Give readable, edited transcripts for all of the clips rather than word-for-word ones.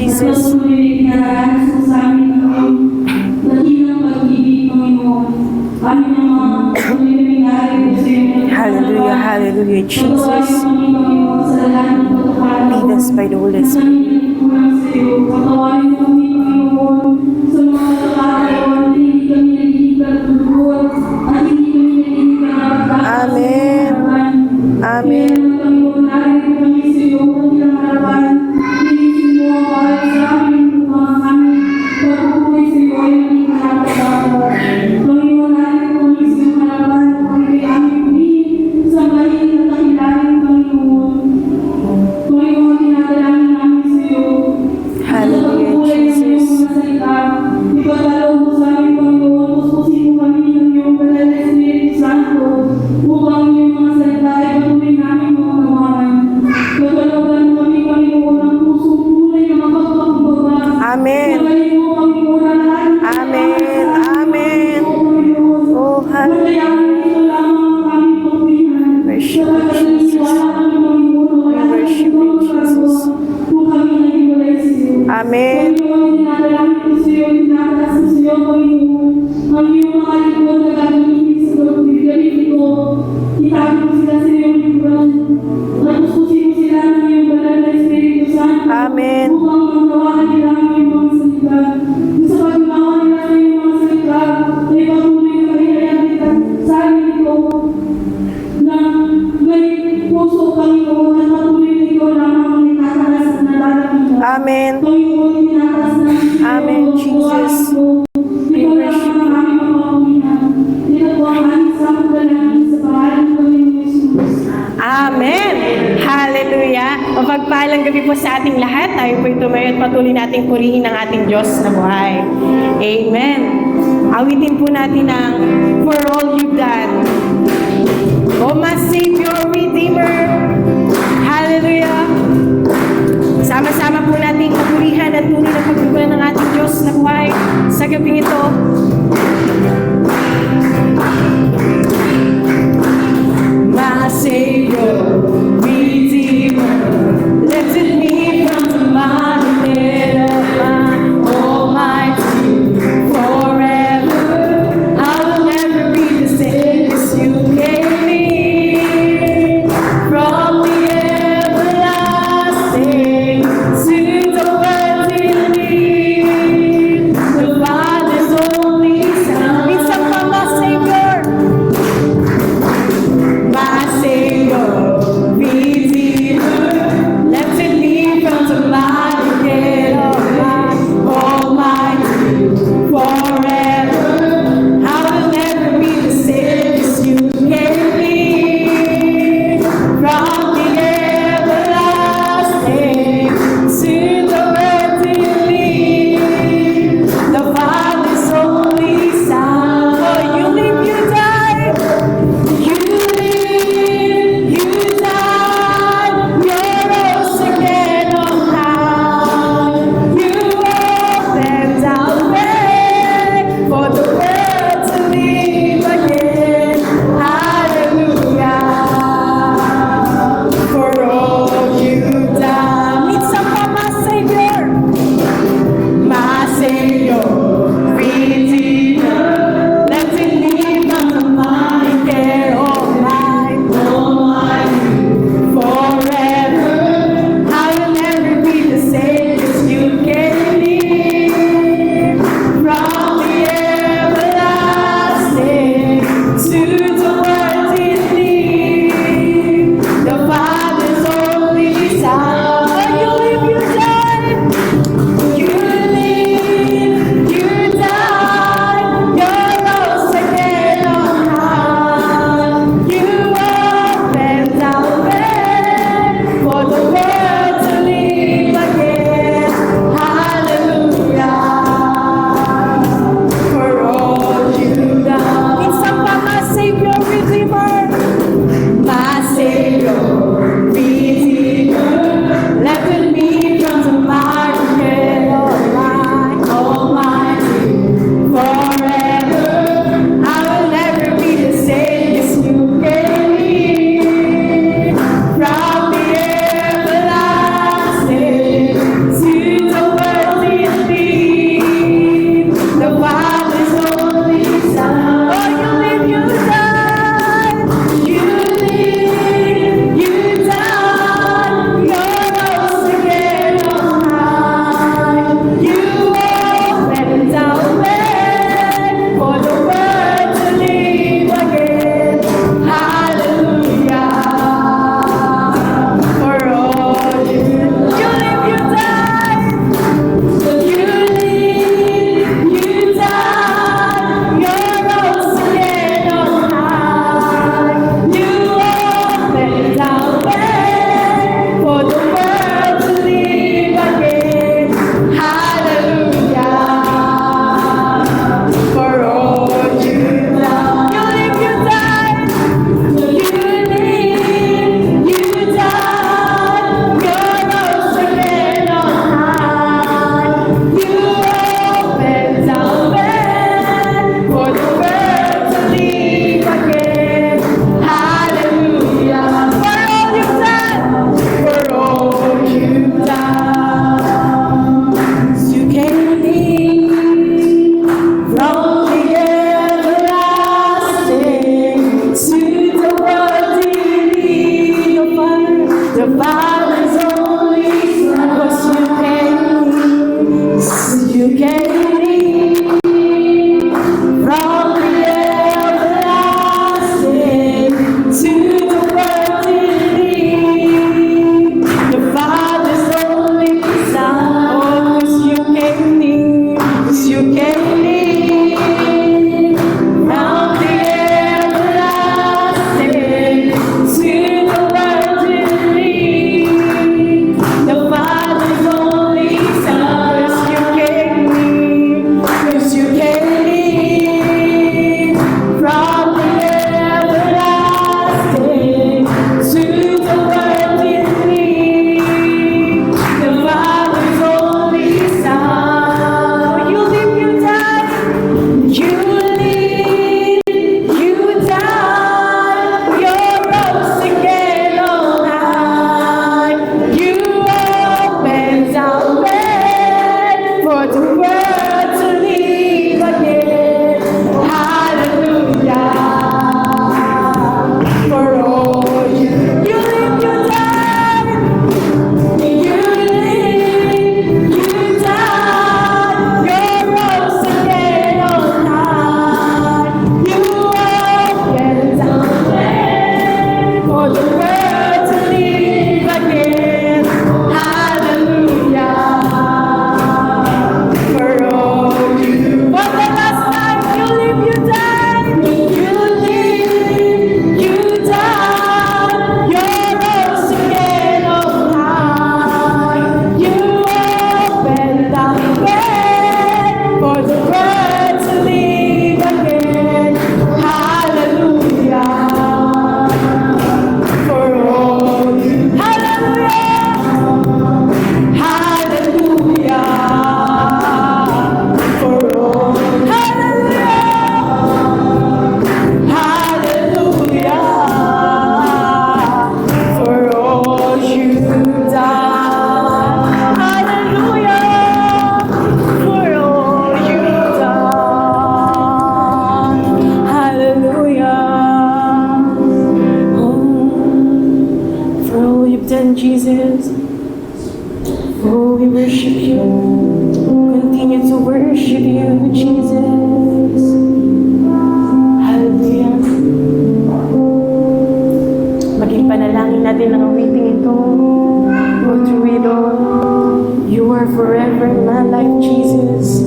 Jesus. Hallelujah, hallelujah, Jesus. Lead us by the Holy Spirit. Amen. Amen. Amen. Amen, Jesus. We worship Amen. Hallelujah. Mapagpalang gabi po sa ating lahat. Tayo po'y tumayo at patuloy nating purihin ang ating Diyos na buhay. Amen. Awitin po natin ang For All You've Done. O my Savior, Redeemer. Hallelujah. Sama-sama po nating papurihan at tunay na pagbubulan ng ating Diyos na buhay sa gabing ito. My Savior, Redeemer, lifted me from the bottom pit of my Almighty. Forever, I will never be the same as you gave me. From the everlasting to the world in need, the Father's only you carry me from the everlasting to the world in need. The Father's only Son. Oh, 'cause you carry me, 'cause you carry me from the everlasting to the world in need. The Father's only Son. 'Cause you carry me, 'cause you carry me from the everlasting to the world in need. The Father's only Son. You live, you die. You live, you die. You're rose again on high. You opened our way for the world to live again. Hallelujah. For all you live, you die. You live, you die. You're rose again on high. You opened our way for the world to live again. Hallelujah. For all you, for the last time, you live, you die. You live, you die. You're rose again on high. You opened the way for the world to live again. Hallelujah. For all you, hallelujah. Hallelujah. For all, hallelujah. Hallelujah. For all you've done. Hallelujah. For all you've done. Hallelujah. Oh, for all you've done, Jesus. Oh, we worship you. Continue to worship you, Jesus. Hallelujah. Maging panalangin natin ang awiting ito. Go through it all. You are forever in my life, Jesus.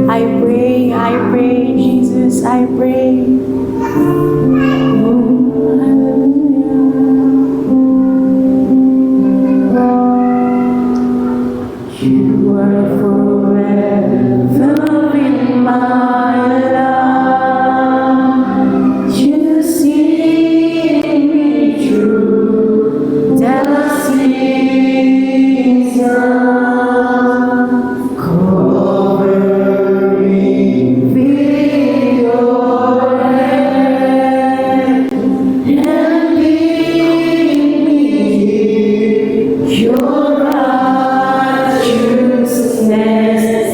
I pray, Jesus, I pray. You are forever in my life. You see me through the season. Cover me with your hand and lead me your righteousness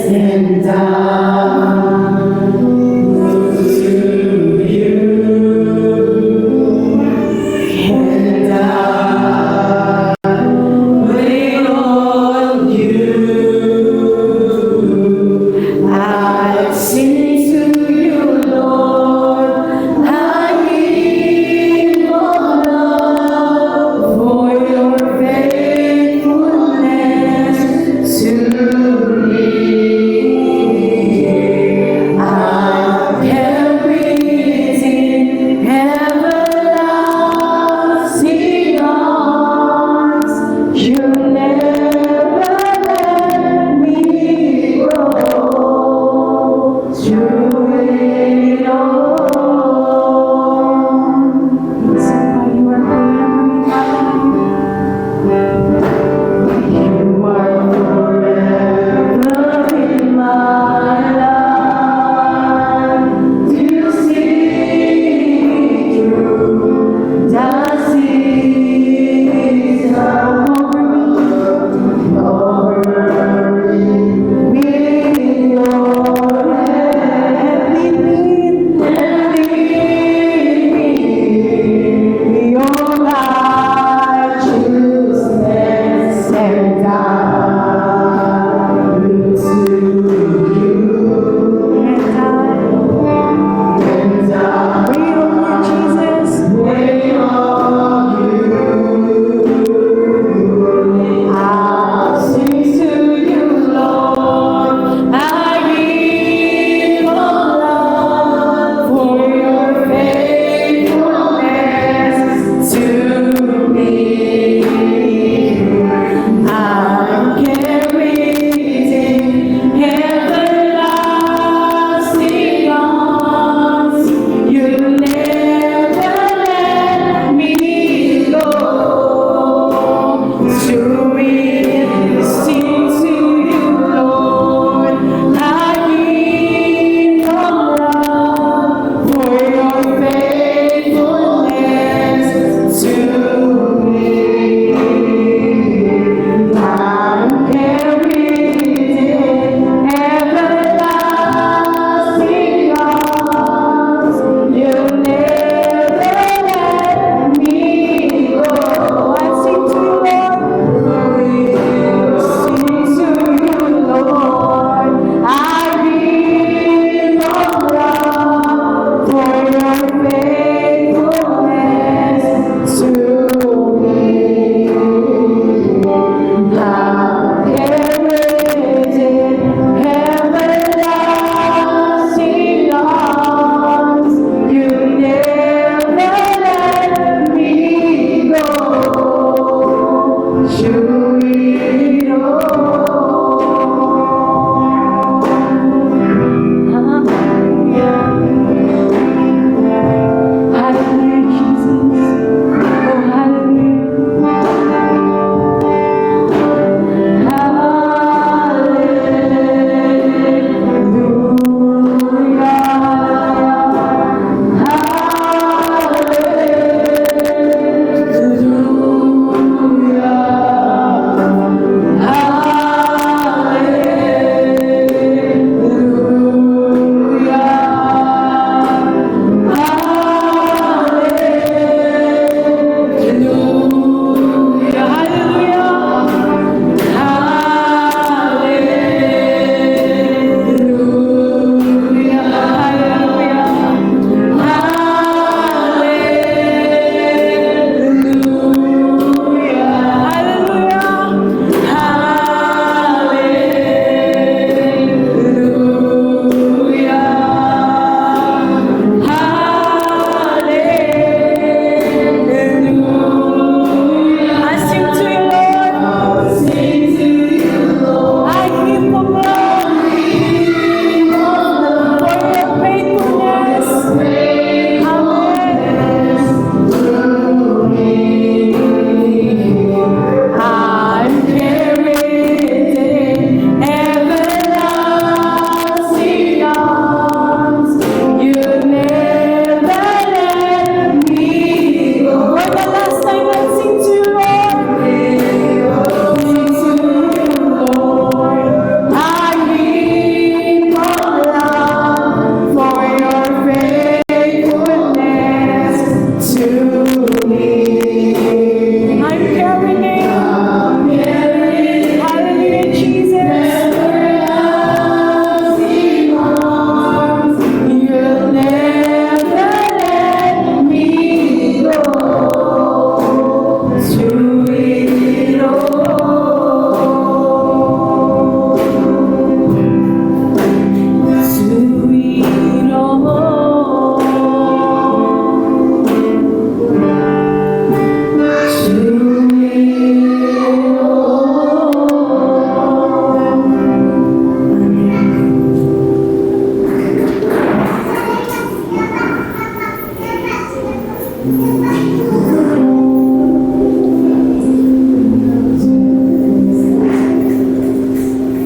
and down.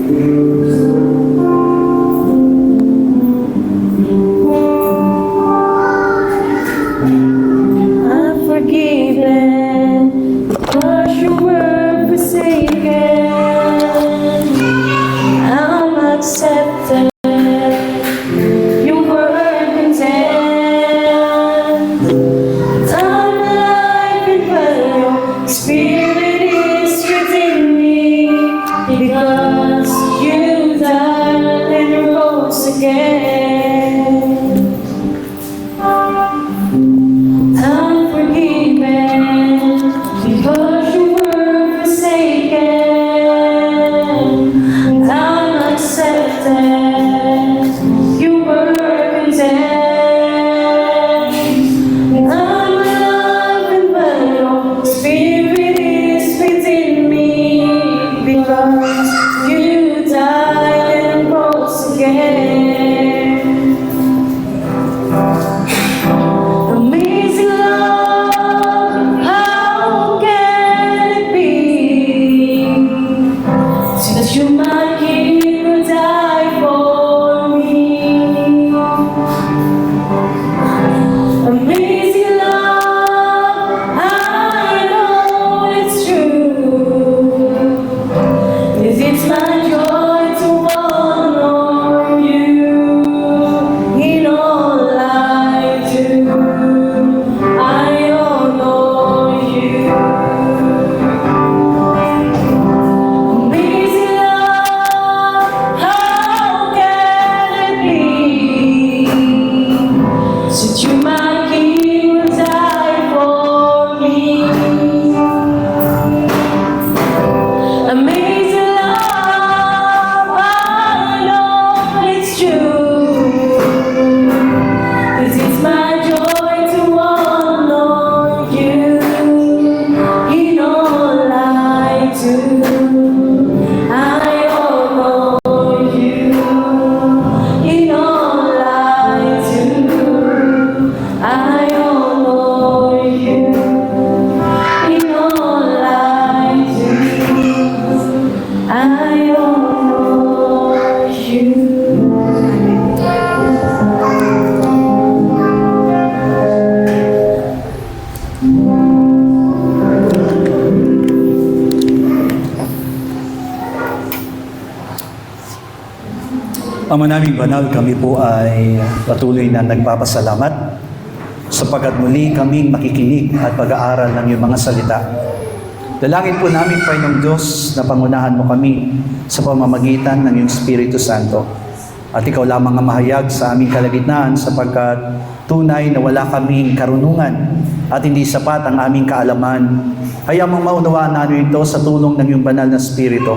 I'm forgiven, cause you were forsaken. I'm accepted, you were condemned. I'm alive in your spirit is within me, because you died and rose again. I'm forgiven because you were forsaken. I'm accepted. You were condemned. I'm alive and your spirit is within me, because you died and rose again. Amazing love, how can it be that you might give and die for me? Amazing love, I know it's true. It's my joy to honor you in all I do. I honor you. Amazing love, how can it be that you might give and die for me? Amazing love, I know it's true. It's my joy to honor you in all I do. I honor you in all I do. I honor you in all I do. I honor you. Ama naming banal, kami po ay patuloy na nagpapasalamat sapagkat muli kaming makikinig at pag-aaral ng iyong mga salita. Dalangin po namin, Panginoong Diyos, na pangunahan mo kami sa pamamagitan ng iyong Espiritu Santo. At ikaw lamang ang mahayag sa aming kalagitnaan sapagkat tunay na wala kaming karunungan at hindi sapat ang aming kaalaman. Hayaan mong maunawaan namin ito sa tulong ng iyong banal na Espiritu.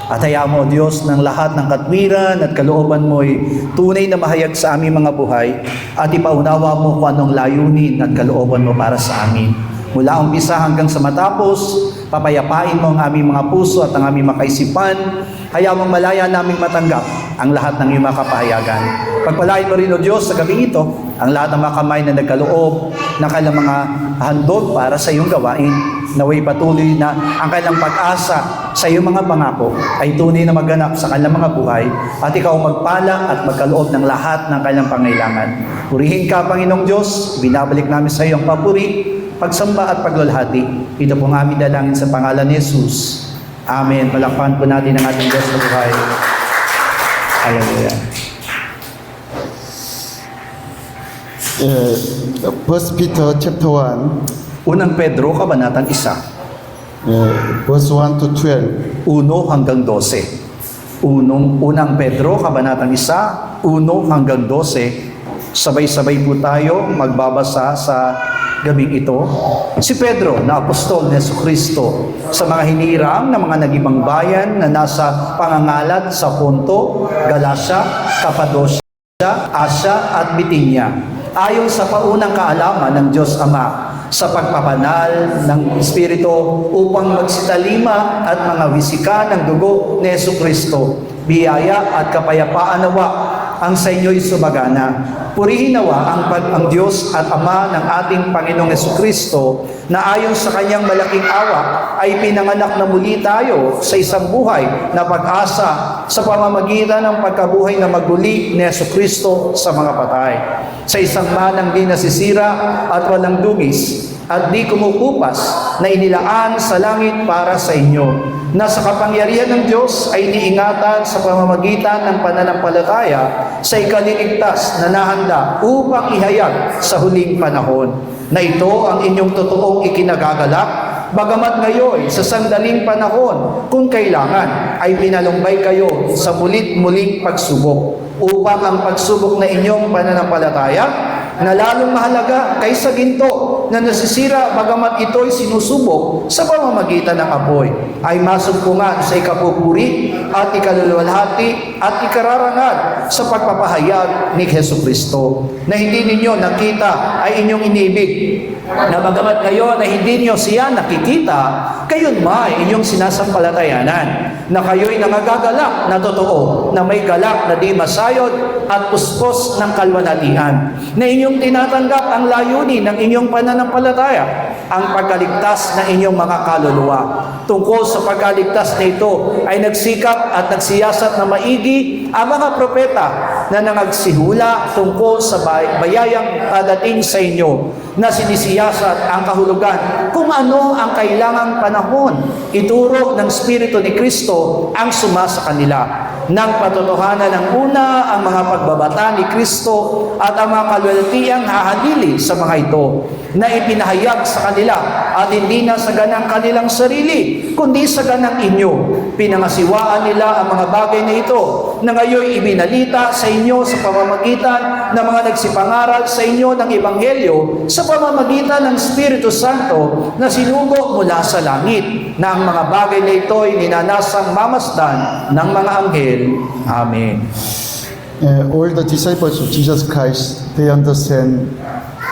At hayaan mo, Diyos, ng lahat ng katwiran at kalooban mo'y tunay na mahayag sa aming mga buhay at ipaunawa mo kung anong layunin at kalooban mo para sa amin. Mula umpisa hanggang sa matapos, papayapain mo ang aming mga puso at ang aming makaisipan. Hayaan mong malaya naming matanggap ang lahat ng iyong mga kapahayagan. Pagpalain mo rin, O Diyos, sa gabi ito, ang lahat ng mga kamay na nagkaloob na kailang mga handog para sa iyong gawain. Naway patuloy na ang kailang pag-asa sa iyong mga pangako ay tunay na maganap sa kanilang mga buhay at ikaw magpala at magkaloob ng lahat ng kanilang pangailangan. Purihin ka, Panginoong Diyos, binabalik namin sa iyong papuri, pagsamba at paglalahati. Ito pong aming dalangin sa pangalan ni Jesus. Amen. Palakpakan po natin ang ating Diyos na buhay. Hallelujah. 1 Peter chapter 1, Unang Pedro, Kabanatang 1, verse 1 to 12. 1 hanggang 12. Unang Pedro, Kabanatang 1, 1 hanggang 12. Sabay-sabay po tayo magbabasa sa gabing ito. Si Pedro, na apostol ni Jesucristo, sa mga hinirang ng mga nagibang bayan na nasa pangangalat sa Ponto, Galacia, Cappadocia, Asia at Bitinia, ayon sa paunang kaalaman ng Diyos Ama, sa pagpapanal ng Espiritu upang magsitalima at mga wisika ng dugo ni Jesucristo, biyaya at kapayapaan nawa ang sa inyo'y sumagana. Purihin nawa ang Diyos at Ama ng ating Panginoong Jesucristo na ayon sa kanyang malaking awa ay pinanganak na muli tayo sa isang buhay na pag-asa sa pamamagitan ng pagkabuhay na maguli ni Jesucristo sa mga patay. Sa isang manang di nasisira at walang dungis at di kumukupas na inilaan sa langit para sa inyo, na sa kapangyarihan ng Diyos ay iniingatan sa pamamagitan ng pananampalataya sa ikaliligtas na nahanda upang ihayag sa huling panahon, na ito ang inyong totoong ikinagagalak, bagamat ngayon sa sandaling panahon kung kailangan ay pinalumbay kayo sa mulit-muling pagsubok, upang ang pagsubok na inyong pananampalataya na lalong mahalaga kaysa ginto na nasisira bagamat ito'y sinusubok sa pamamagitan ng apoy, ay masumpungan sa ikapupuri at ikaluluwalhati at ikararangal sa pagpapahayag ni Jesucristo, na hindi ninyo nakita ay inyong inibig, na bagamat kayo na hindi niyo siya nakikita, kayon may inyong sinasampalatayanan, na kayo'y nangagagalak na totoo, na may galak na di masayod at puspos ng kalwalhatian, na inyong tinatanggap ang layunin ng inyong pananampalataya, ang pagkaligtas na inyong mga kaluluwa. Tungkol sa pagkaligtas na ito ay nagsikap at nagsiyasat na maigi ang mga propeta na nangagsihula tungkol sa bayayang dadating sa inyo, na sinisiyasat ang kahulugan kung ano ang kailangang panahon. Ituro ng Espiritu ni Kristo ang sumasa kanila ng patotohanan ng una ang mga pagbabata ni Kristo at ang mga kalwalhatiang hahalili sa mga ito, na ipinahayag sa kanila at hindi na sa ganang kanilang sarili, kundi sa ganang inyo. Pinangasiwaan nila ang mga bagay na ito, na ngayon ibinalita sa inyo sa pamamagitan ng mga nagsipangaral sa inyo ng Ebanghelyo, sa pamamagitan ng Espiritu Santo na sinugo mula sa langit, na ang mga bagay na ito ay ninanasang mamasdan ng mga anghel. Amen. All the disciples of Jesus Christ, they understand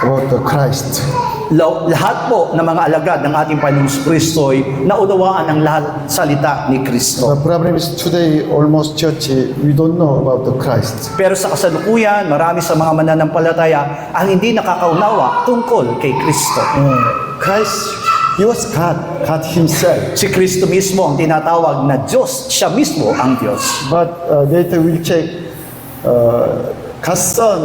about the Christ. Lahat po ng mga alagad ng ating Panginoong Kristo ay naunawaan ang lahat salita ni Kristo. The problem is today, almost church, we don't know about the Christ. Pero sa kasalukuyan, marami sa mga mananampalataya ang hindi nakakaunawa tungkol kay Kristo. Christ, He was God, God Himself. Si Kristo mismo ang tinatawag na Diyos. Siya mismo ang Diyos. But later we'll check, God's Son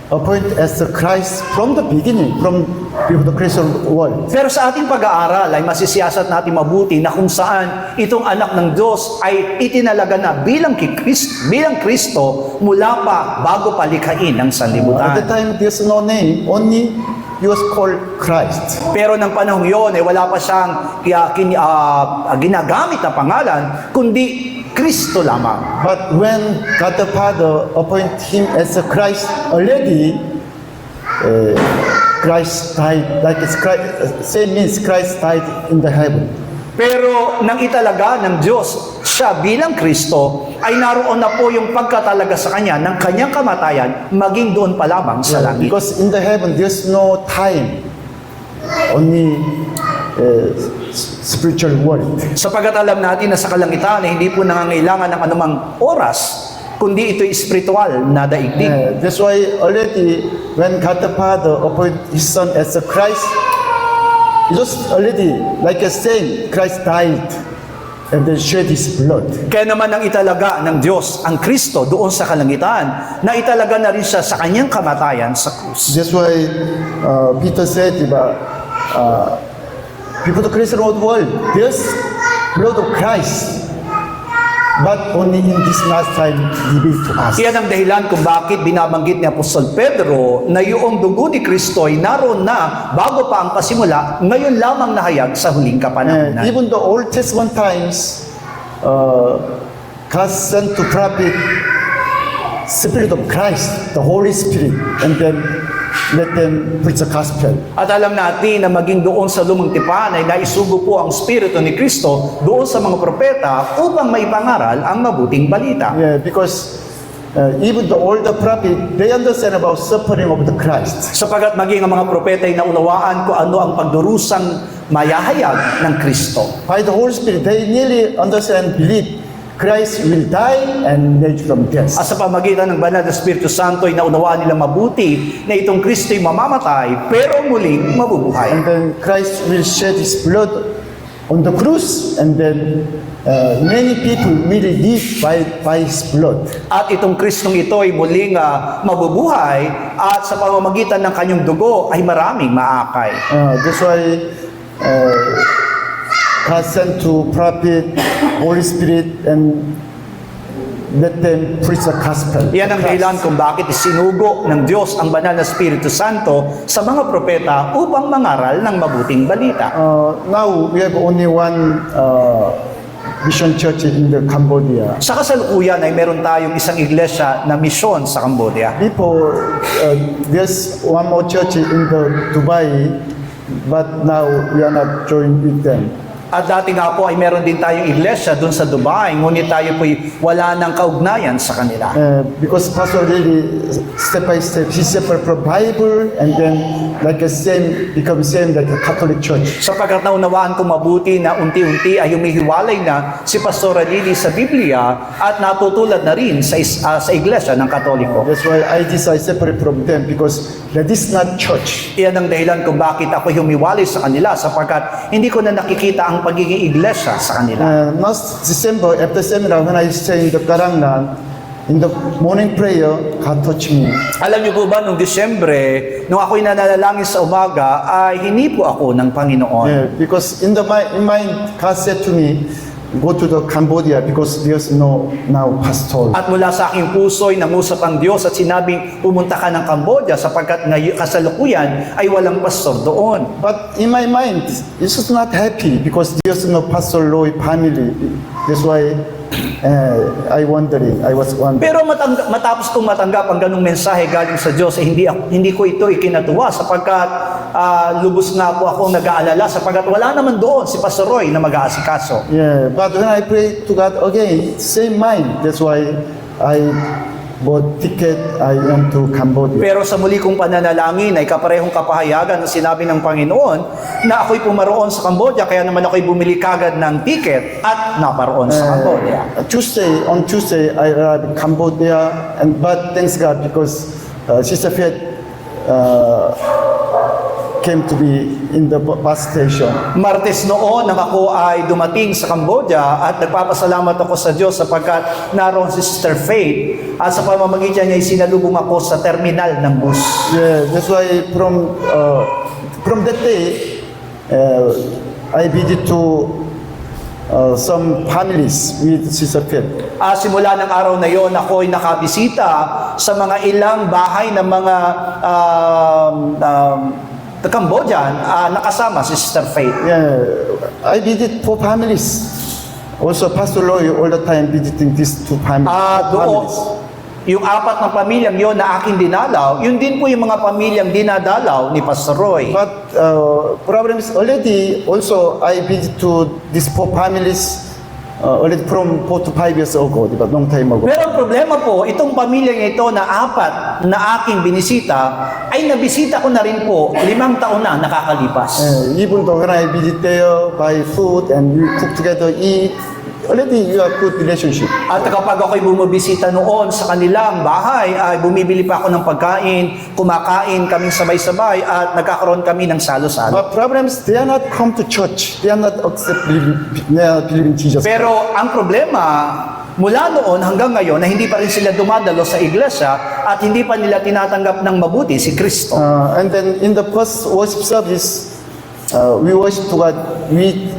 appointed as the Christ from the beginning, from before the creation of the world. Pero sa ating pag-aaral ay masisiyasat natin mabuti na kung saan itong anak ng Diyos ay itinalaga na bilang Kristo mula pa bago palikhain ng At the sanlibutan. time, there's no name, only He was called Christ. Pero ng panahong yon ay wala pa siyang ginagamit na pangalan, kundi Kristo lamang. But when God the Father appointed Him as a Christ already, Christ died, like it's Christ, same means Christ died in the heaven. Pero nang italaga ng Diyos siya bilang Kristo, ay naroon na po yung pagkatalaga sa Kanya ng Kanyang kamatayan, maging doon pa lamang sa langit. Because in the heaven, there's no time, only spiritual world. Sapagkat alam natin na sa kalangitan ay hindi po nangangailangan ng anumang oras, kundi ito'y spiritual na daigdig. That's why already when God the Father appointed His Son as a Christ, it was already like a saying, Christ died and then shed His blood. Kaya naman ang italaga ng Diyos ang Kristo doon sa kalangitan, na italaga na rin siya sa Kanyang kamatayan sa krus. That's why Peter said, before the creation of the world, there's blood of Christ, but only in this last time revealed to us. Iyan ang dahilan kung bakit binabanggit ni Apostol Pedro na yung dugo ni Kristo ay naroon na bago pa ang pasimula, ngayon lamang nahayag sa huling kapanahunan. Even the Old Testament times, God sent to prophet Spirit of Christ, the Holy Spirit, and then let them preach the gospel. At alam natin na maging doon sa lumang tipan ay naisugo po ang Espiritu ni Kristo doon sa mga propeta upang maipangaral ang mabuting balita. Yeah, because even the older prophet, they understand about suffering of the Christ. Sapagat maging ang mga propeta ay naunawaan kung ano ang pagdurusang mayahayag ng Kristo. By the Holy Spirit, they nearly understand, believe Christ will die and raise from death. At sa pamagitan ng banal na Espiritu Santo ay naunawaan nila mabuti na itong Kristo'y mamamatay pero muling mabubuhay. And then Christ will shed His blood on the cross, and then many people will live by His blood. At itong Kristong ito ay muling mabubuhay at sa pamamagitan ng kanyang dugo ay maraming maakay. That's why God sent to prophet, Holy Spirit, and let them preach the gospel. Yan ang dahilan kung bakit isinugo ng Diyos ang banal na Espiritu Santo sa mga propeta upang mangaral ng mabuting balita. Now we have only one mission church in the Cambodia. Sa kasalukuyan ay meron tayong isang iglesia na misyon sa Cambodia. Before there's one more church in the Dubai, but now we are not joined with them. At dati nga po ay meron din tayong iglesia doon sa Dubai, ngunit tayo po'y wala ng kaugnayan sa kanila. Because Pastor really, step by step, he separate from Bible, and then like a same, become same like a Catholic church. Sapagkat naunawaan ko mabuti na unti-unti ay humihiwalay na si Pastora Lily sa Biblia at natutulad na rin sa iglesia ng Katoliko. That's why I decide separate from them, because that is not church. Iyan ang dahilan kung bakit ako humiwalay sa kanila sapagkat hindi ko na nakikita ang pagiging iglesia sa kanila. Last December, after seminar, when I stay in the Karangnan, in the morning prayer, God touched me. Alam niyo po ba, nung Disyembre, nung ako'y nananalangin sa umaga, ay hinipo ako ng Panginoon. Because in my God said to me, go to the Cambodia because there's no now pastor. At mula sa aking puso'y nangusap ang Diyos at sinabing pumunta ka ng Cambodia sapagkat kasalukuyan ay walang pastor doon. But in my mind, it's just not happy because there's no Pastor Loy family. That's why I was wondering. Pero matapos kong matanggap ang ganung mensahe galing sa Diyos, hindi ko ito ikinatuwa sapagkat lubos nga po akong nag-aalala sapagkat wala naman doon si Pastor Roy na mag-aasikaso. Yeah, but when I pray to God again, same mind. That's why I bought ticket, I went to Cambodia. Pero sa muli kong pananalangin ay kaparehong kapahayagan na sinabi ng Panginoon na ako'y pumaroon sa Cambodia, kaya naman ako'y bumili kagad ng ticket at naparoon sa Cambodia. On Tuesday, I arrived in Cambodia, but thanks God because Sister Faith came to be in the bus station. Martes noon nang ako ay dumating sa Cambodia at nagpapasalamat ako sa Diyos sapagkat naroon si Sister Faith at sa pamamagitan niya ay sinalubong ako sa terminal ng bus. Yeah, that's why from that day, I visit to some families with Sister Faith. Simula ng araw na yon, ako ay nakabisita sa mga ilang bahay ng mga Cambodian, nakasama si Sister Faith. Yeah, I visit 4 families. Also, Pastor Loy all the time visiting these 2 families. Doon, yung 4 na pamilyang yon na aking dinalaw, yun din po yung mga pamilyang dinadalaw ni Pastor Roy. But problem is already also I visit to these 4 families already from 4 to 5 years ago, diba? Long time ago. Pero ang problema po, itong pamilyang ito na 4 na aking binisita, ay nabisita ko na rin po 5 taon na nakakalipas. Even though when I visit there, buy food and we cook together, eat, already you have good relationship. At kapag ako'y bumibisita noon sa kanilang bahay, ay bumibili pa ako ng pagkain, kumakain kaming sabay-sabay at nagkakaroon kami ng salo-salo. But problem is they are not come to church. They are not believing Jesus. Pero ang problema, mula noon hanggang ngayon na hindi pa rin sila dumadalo sa iglesia at hindi pa nila tinatanggap ng mabuti si Kristo. And then in the first worship service, we worship to God with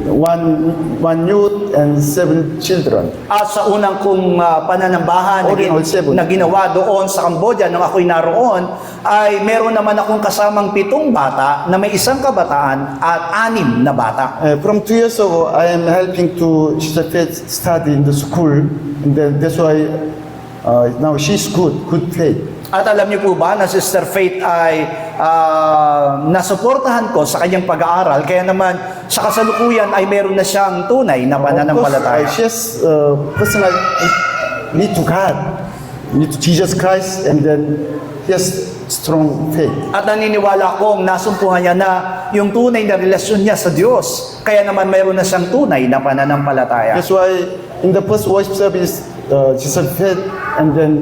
1 youth and 7 children. At sa unang kong pananambahan na ginawa doon sa Cambodia nung ako'y naroon, ay meron naman akong kasamang 7 bata na may 1 kabataan at 6 na bata. From 2 years ago, I am helping to Sister Faith study in the school, and then that's why now she's good faith. At alam niyo po ba na Sister Faith ay nasuportahan ko sa kanyang pag-aaral, kaya naman sa kasalukuyan ay meron na siyang tunay na pananampalataya. She has personal need to God, need to Jesus Christ, and then he has strong faith. At naniniwala akong nasumpuhan niya na yung tunay na relasyon niya sa Diyos. Kaya naman mayroon na siyang tunay na pananampalataya. That's why in the first worship service, Jesus fed, and then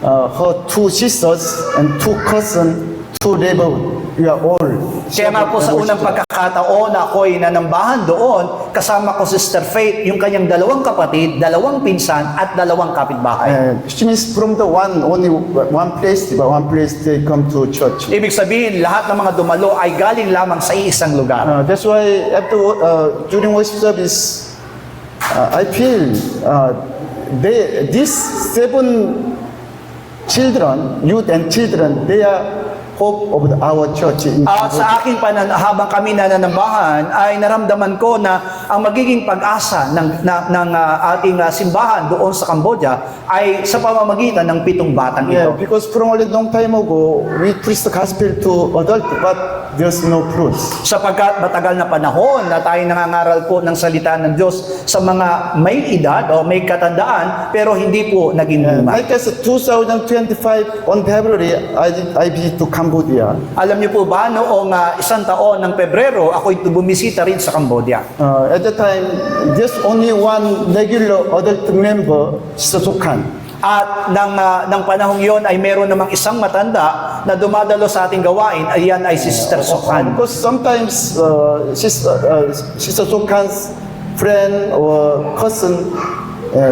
her two sisters and two cousins, two neighbors, we are all. Kaya nga po sa unang pagkakataon na ako'y nanambahan doon, kasama ko Sister Faith, yung kanyang dalawang kapatid, dalawang pinsan, at dalawang kapitbahay. She is from the only one place, but one place they come to church. Ibig sabihin, lahat ng mga dumalo ay galing lamang sa iisang lugar. That's why after during worship service, I feel these 7 children, youth and children, they are hope of our church. Sa aking habang kami nananambahan, ay naramdaman ko na ang magiging pag-asa ng ating simbahan doon sa Cambodia ay sa pamamagitan ng 7 batang Yeah, ito. because from a long time ago, we preach the gospel to adult, but there's no fruits. Sapagkat matagal na panahon na tayo nangangaral po ng salita ng Diyos sa mga may edad o may katandaan, pero hindi po naging bunga. I guess 2025 on February, I visit to Cambodia. Alam niyo po ba, noong isang taon ng Pebrero, ako'y bumisita rin sa Cambodia. At the time, there's only one regular adult member, Sister Sokhan. At ng panahong yon ay meron namang isang matanda na dumadalo sa ating gawain, ayan ay si Sister Sokhan. Because sometimes Sister Sokhan's friend or cousin,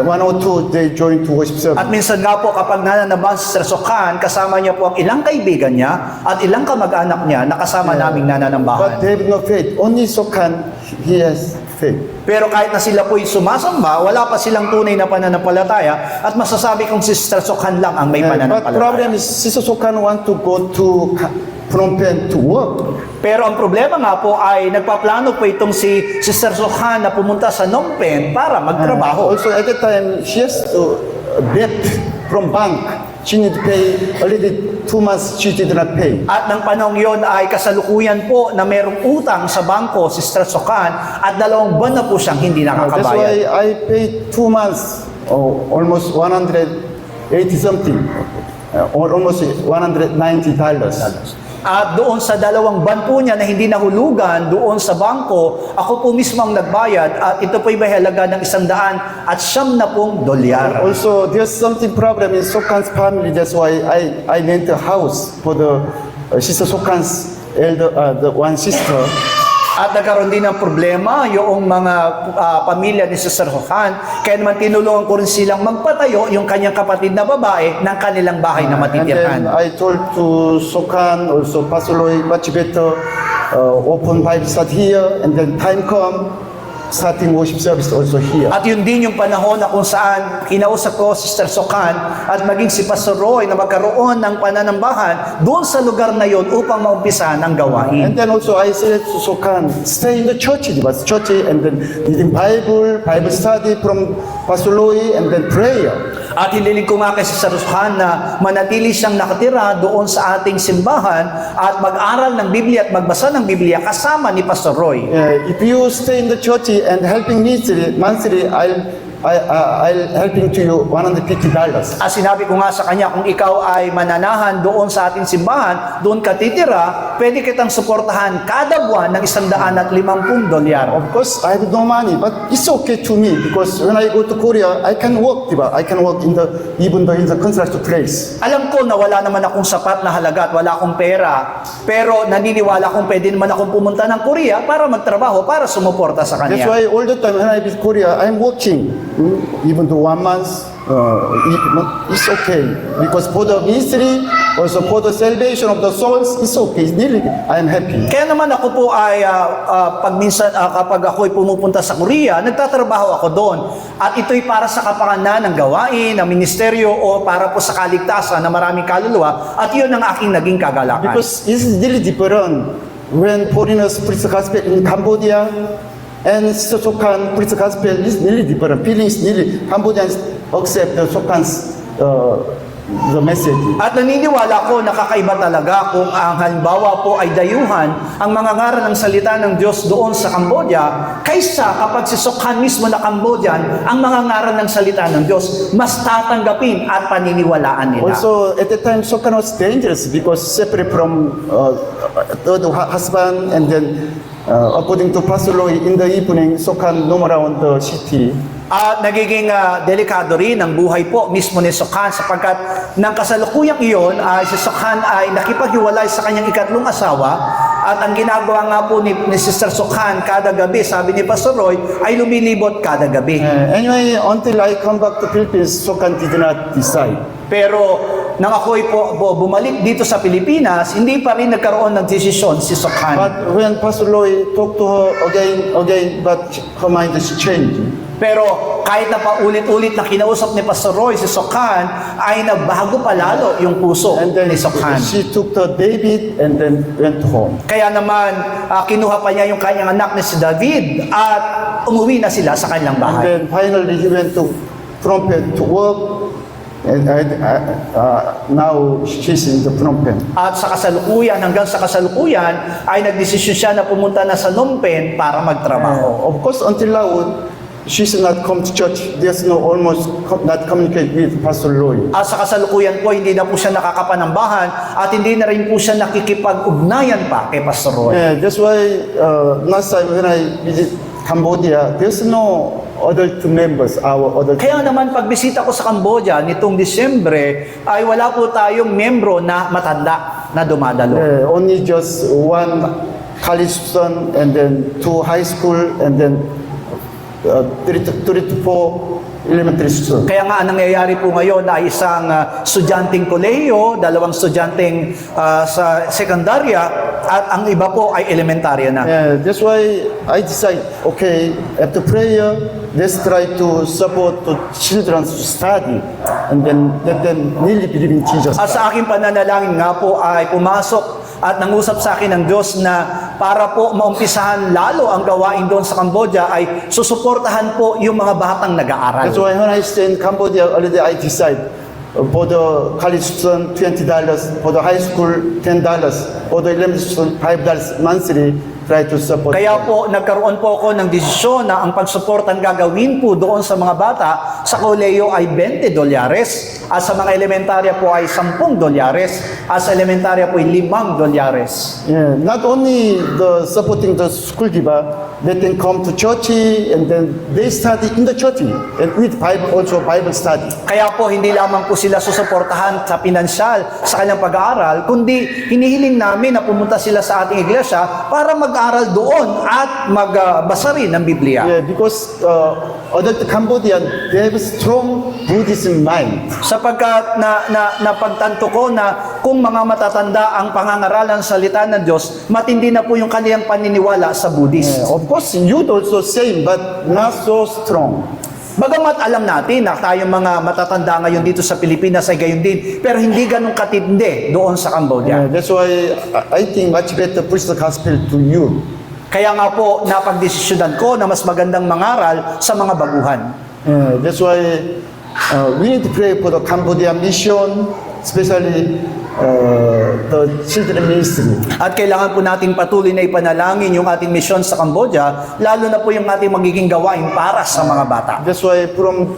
one or two, they join to worship service. At minsan nga po kapag nananabahan si Sister Sokhan, kasama niya po ang ilang kaibigan niya at ilang kamag-anak niya na kasama naming But nananambahan. they have no faith. Only Sokhan, he has faith. Pero kahit na sila po'y sumasamba, wala pa silang tunay na pananampalataya at masasabi kong si Sister Sokhan lang ang may But problem pananampalataya. is Sister Sokhan want to go to Phnom Penh to work. Pero ang problema nga po ay nagpaplano po itong si Sister Sokhan na pumunta sa Phnom Penh para magtrabaho. Also at the time, she has to debt from bank. She need to pay already 2 months she did not pay. At ng panahon yon ay kasalukuyan po na merong utang sa bangko si Sister Sokhan at 2 buwan na po siyang hindi That's nakakabayad. why I paid 2 months, almost 180 something, or almost $190. At doon sa 2 buwan po niya na hindi nahulugan doon sa bangko, ako po mismo ang nagbayad at ito po'y may halaga ng $190 Also, there's something problem in Sokhan's family. That's why I rent a house for the Sister Sokhan's the one sister. At nagkaroon din ng problema yung mga pamilya ni Sister Sokhan. Kaya naman tinulungan ko rin silang magpatayo yung kanyang kapatid na babae ng kanilang bahay na And matitirhan. then I told to Sokhan, also Pastor Loy, much better open Bible study here, and then time come, starting worship service also here. At yun din yung panahon na kung saan kinausap ko si Sister Sokhan at maging si Pastor Roy na magkaroon ng pananambahan doon sa lugar na yon upang maumpisa ng gawain. And then also I said to Sokhan, stay in the church, and then reading Bible study from Pastor Loy, and then prayer. At hiniling ko nga kay Sister Sokhan na manatili siyang nakatira doon sa ating simbahan at mag-aral ng Biblia at magbasa ng Biblia kasama ni Pastor Roy. If you stay in the church and helping monthly, I'll helping to you $150. At sinabi ko nga sa kanya, kung ikaw ay mananahan doon sa ating simbahan, doon ka titira, pwede kitang suportahan kada buwan ng $150. Of course, I have no money, but it's okay to me because when I go to Korea, I can work, diba? I can work even though in the construction place. Alam ko na wala naman akong sapat na halaga at wala akong pera, pero naniniwala kong pwede naman akong pumunta ng Korea para magtrabaho, para sumuporta sa That's kanya. why all the time when I visit Korea, I'm working. Even though 1 month, it's okay. Because for the ministry, also for the salvation of the souls, it's okay. Really, I'm happy. Kaya naman ako po ay kapag ako'y pumupunta sa Korea, nagtatrabaho ako doon. At ito'y para sa kapakanan ng gawain, ng ministeryo, o para po sa kaligtasan ng maraming kaluluwa. At yun ang aking naging kagalakan. Because it's really different when foreigners preach the gospel in Cambodia and Sister Sokhan preach the gospel is really different. Feelings really Cambodians accept the Sokhan's the message. At naniniwala ko na kakaiba talaga kung ang halimbawa po ay dayuhan ang mga ngaral ng salita ng Diyos doon sa Cambodia kaysa kapag si Sokhan mismo na Cambodian ang mga ngaral ng salita ng Diyos mas tatanggapin at paniniwalaan nila. Also, at the time, Sokhan was dangerous because separate from the husband, and then according to Pastor Loy, in the evening, Sokhan roam around the city. At nagiging delikado rin ang buhay po mismo ni Sokhan sapagkat ng kasalukuyang iyon ay si Sokhan ay nakipaghiwalay sa kanyang ikatlong asawa at ang ginagawa nga po ni Sister Sokhan kada gabi, sabi ni Pastor Roy, ay lumilibot kada gabi. Anyway, until I come back to Philippines, Sokhan did not decide. Pero nang ako'y po bumalik dito sa Pilipinas, hindi pa rin nagkaroon ng desisyon si Sokhan. But when Pastor Loy talked to her again, but her mind is changed. Pero kahit na paulit-ulit na kinausap ni Pastor Roy si Sokhan, ay nagbago pa lalo yung puso And then ni Sokhan. she took the David and then went home. Kaya naman, kinuha pa niya yung kanyang anak na si David at umuwi na sila sa kanilang And bahay. then finally he went to Phnom Penh to work. And now she's in the Phnom Penh. At sa kasalukuyan, hanggang sa kasalukuyan, ay nagdesisyon siya na pumunta na sa Phnom Penh para magtrabaho. Of course, until now, she's not come to church. There's no almost not communicate with Pastor Loy. At sa kasalukuyan po, hindi na po siya nakakapanambahan at hindi na rin po siya nakikipag-ugnayan pa kay Pastor Roy. Yeah, that's why last time when I visit Cambodia, there's no adult members, our adult. Kaya naman pagbisita ko sa Cambodia nitong Disyembre, ay wala po tayong membro na matanda na dumadalo. Only just one college student, and then two high school, and then 3 to 4 elementary students. Kaya nga ang nangyayari po ngayon ay isang estudyanteng kolehiyo, dalawang estudyanteng sa sekundarya, at ang iba po ay elementarya na. That's why I decide, okay, after prayer, let's try to support the children to study, and then let them really believe in Jesus. At sa aking pananalangin nga po ay pumasok at nangusap sa akin ng Diyos na para po maumpisahan lalo ang gawain doon sa Cambodia ay susuportahan po yung mga batang nag-aaral. That's why when I stay in Cambodia, already I decide for the college student $20, for the high school $10, for the elementary student $5 monthly. Try to support. Kaya po, nagkaroon po ako ng desisyon na ang pagsuportang gagawin po doon sa mga bata sa kolehiyo ay $20 at sa mga elementarya po ay $10 at sa elementarya po ay $5. Yeah, not only the supporting the school diba, they can come to church and then they study in the church and with Bible, also Bible study. Kaya po, hindi lamang po sila susuportahan sa pinansyal sa kanyang pag-aaral, kundi hinihiling namin na pumunta sila sa ating iglesia para mag-aaral doon at magbasa rin ng Biblia. Yeah, because adult Cambodian, they have a strong Buddhism mind. Sapagkat napagtanto ko na kung mga matatanda ang pangangaralan ng salita ng Diyos, matindi na po yung kanilang paniniwala sa Buddhist. Of course, youth also same, but not so strong. Bagamat alam natin na tayong mga matatanda ngayon dito sa Pilipinas ay gayon din, pero hindi ganun katindi doon sa Cambodia. That's why I think much better preach the gospel to you. Kaya nga po, napagdesisyonan ko na mas magandang mangaral sa mga baguhan. That's why we need to pray for the Cambodian mission, especially the children ministry. At kailangan po natin patuloy na ipanalangin yung ating misyon sa Cambodia, lalo na po yung ating magiging gawain para sa mga bata. That's why from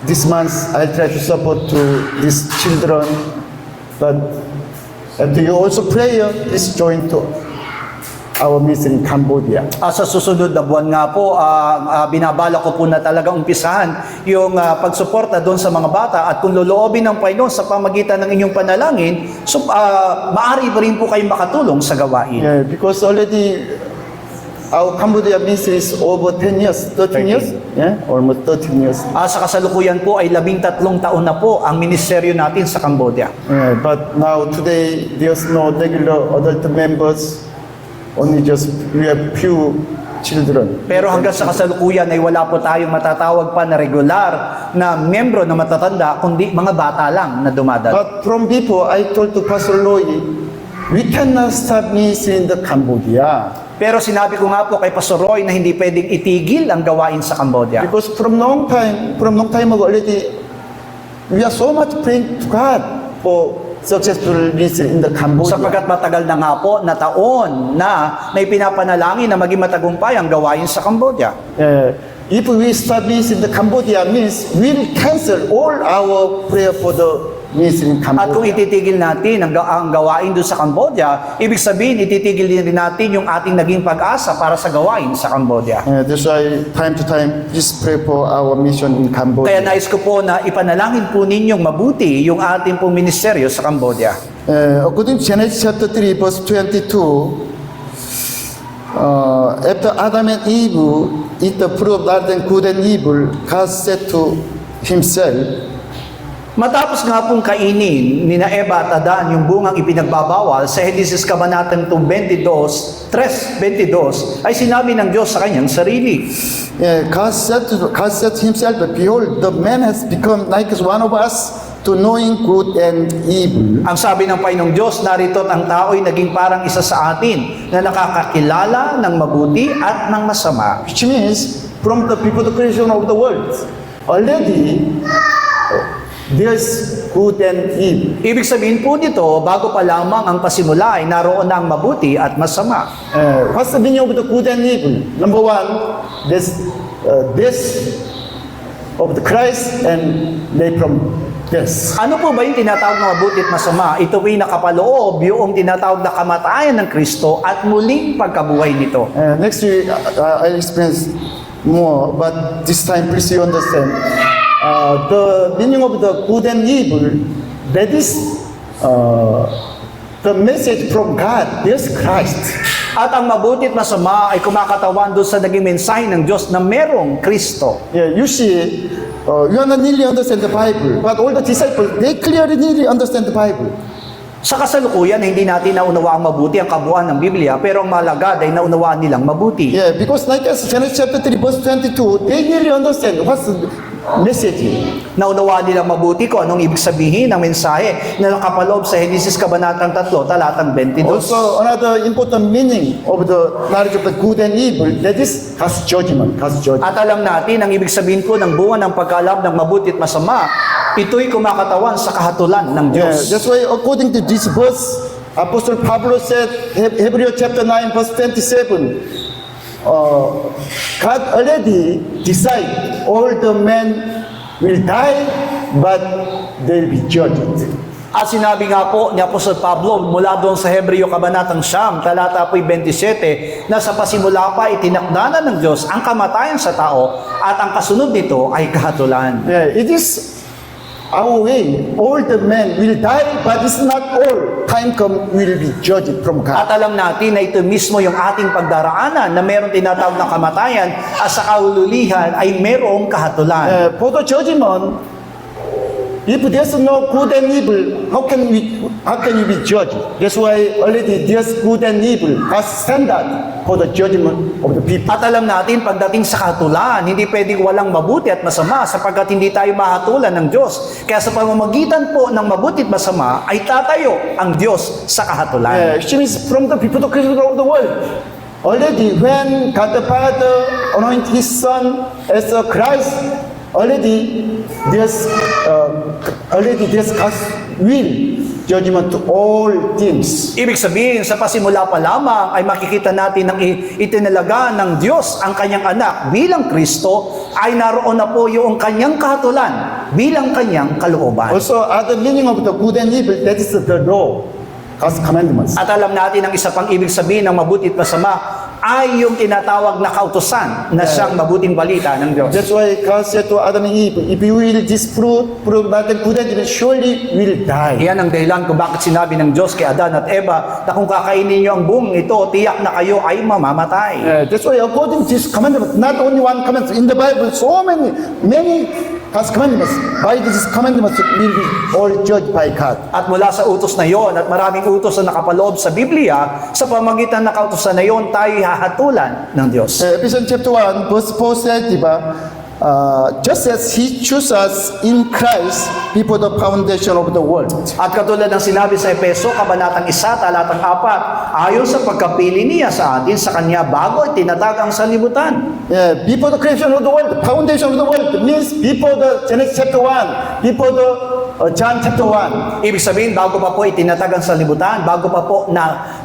this month, I try to support to these children. But do you also pray? Please join to our ministry in Cambodia. Sa susunod na buwan nga po, binabala ko po na talagang umpisahan yung pagsuporta doon sa mga bata at kung loloobin ng Panginoon sa pamagitan ng inyong panalangin, so, maaari pa rin po kayong makatulong sa gawain. Yeah, because already our Cambodia ministry is over 10 years, 13 years? Yeah, almost 13 years. Sa kasalukuyan po ay 13 taon na po ang ministeryo natin sa Cambodia. Yeah, but now today, there's no regular adult members. Only just we have few children. Pero hanggang sa kasalukuyan ay wala po tayong matatawag pa na regular na membro na matatanda, kundi mga bata lang na dumadalo. But from before, I told to Pastor Loy, we cannot stop ministry in the Cambodia. Pero sinabi ko nga po kay Pastor Roy na hindi pwedeng itigil ang gawain sa Cambodia. Because from long time ago already, we are so much praying to God for successful ministry in the Cambodia. Sapagkat matagal na nga po na taon na may pinapanalangin na maging matagumpay ang gawain sa Cambodia. If we start ministry in the Cambodia means we will cancel all our prayer for the ministry in At kung Cambodia. ititigil natin ang gawain doon sa Cambodia, ibig sabihin ititigil din natin yung ating naging pag-asa para sa gawain sa Cambodia. That's why time to time, please pray for our mission in Kaya Cambodia. nais ko po na ipanalangin po ninyong mabuti yung ating pong ministeryo sa Cambodia. According to Genesis chapter 3, verse 22, after Adam and Eve eat the fruit of knowledge and good and evil, God said to himself, Matapos nga pong kainin ni na Eva at Adan yung bungang ipinagbabawal sa Henesis Kabanatang 22, ay sinabi ng Diyos sa kanyang sarili. God said to himself, behold, the man has become like one of us, to knowing good and evil. Ang sabi ng Panginoong Diyos, narito't ang tao'y naging parang isa sa atin na nakakakilala ng mabuti at ng masama. Which means, from the people, the creation of the world, already there's good and evil. Ibig sabihin po nito, bago pa lamang ang pasimula ay naroon na ang mabuti at masama. What's the meaning of the good and evil? Number one, this of the Christ and they from death. Ano po ba yung tinatawag na mabuti at masama? Ito po'y nakapaloob yung tinatawag na kamatayan ng Kristo at muling pagkabuhay nito. Next week, I'll explain more, but this time please you understand. The meaning of the good and evil, that is the message from God, yes, Christ. At ang mabuti at masama ay kumakatawan doon sa naging mensahe ng Diyos na merong Kristo. Yeah, you see, you are not nearly understand the Bible, but all the disciples, they clearly nearly understand the Bible. Sa kasalukuyan, hindi natin naunawaang mabuti ang kabuuan ng Biblia, pero ang malagad ay naunawaan nilang mabuti. Yeah, because like as Genesis chapter 3, verse 22, they nearly understand what's the message here. Naunawaan nilang mabuti kung anong ibig sabihin ng mensahe na nakapaloob sa Henesis Kabanatang 3, talatang 22. Also, another important meaning of the knowledge of the good and evil, that is God's judgment, God's judgment. At alam natin, ang ibig sabihin po ng bunga ng pagkaalam ng mabuti at masama, ito'y kumakatawan sa kahatulan ng Yeah, Diyos. that's why according to this verse, Apostle Pablo said, Hebrews chapter 9, verse 27, God already decided all the men will die, but they'll be judged. At sinabi nga po ni Apostol Pablo mula doon sa Hebreo Kabanatang 9, talata po'y 27, na sa pasimula pa itinakdanan ng Diyos ang kamatayan sa tao at ang kasunod nito ay kahatulan. Yeah, it is our way. All the men will die, but it's not all. Time come will be judged from At God. alam natin na ito mismo yung ating pagdaraanan na meron tinatawag na kamatayan at sa kahululihan ay merong kahatulan. For the judgment, if there's no good and evil, how can you be judged? That's why already there's good and evil as standard for the judgment of the people. At alam natin, pagdating sa kahatulan, hindi pwedeng walang mabuti at masama sapagkat hindi tayo mahatulan ng Diyos. Kaya sa pamamagitan po ng mabuti at masama, ay tatayo ang Diyos sa kahatulan. Which means from the people, the creation of the world. Already when God the Father anointed His Son as a Christ, already there's God's will, judgment to all things. Ibig sabihin, sa pasimula pa lamang ay makikita natin ng itinalaga ng Diyos ang kanyang anak bilang Kristo ay naroon na po yung kanyang kahatulan bilang kanyang kalooban. Also, other meaning of the good and evil, that is the law, God's commandments. At alam natin ang isa pang ibig sabihin ng mabuti at masama ay yung tinatawag na kautusan na siyang mabuting balita ng Diyos. That's why God said to Adam and Eve, if you will this fruit not the good and evil, surely will die. Iyan ang dahilan kung bakit sinabi ng Diyos kay Adan at Eva na kung kakainin niyo ang bungang ito, tiyak na kayo ay mamamatay. That's why according to this commandment, not only one commandment, in the Bible, so many God's commandments, by these commandments will be all judged by God. At mula sa utos na yon at maraming utos na nakapaloob sa Biblia, sa pamagitan ng kautosan na yon, tayo hahatulan ng Diyos. Ephesians chapter 1, verse 4 said, diba, just as He chose us in Christ before the foundation of the world. At katulad ng sinabi sa Epeso, Kabanatang 1, Talatang 4, ayon sa pagkapili niya sa atin sa Kanya bago itinatag ang sanlibutan. Yeah, before the creation of the world, foundation of the world means before the Genesis chapter 1, before the John chapter 1. Ibig sabihin, bago pa po itinatag ang sanlibutan, bago pa po na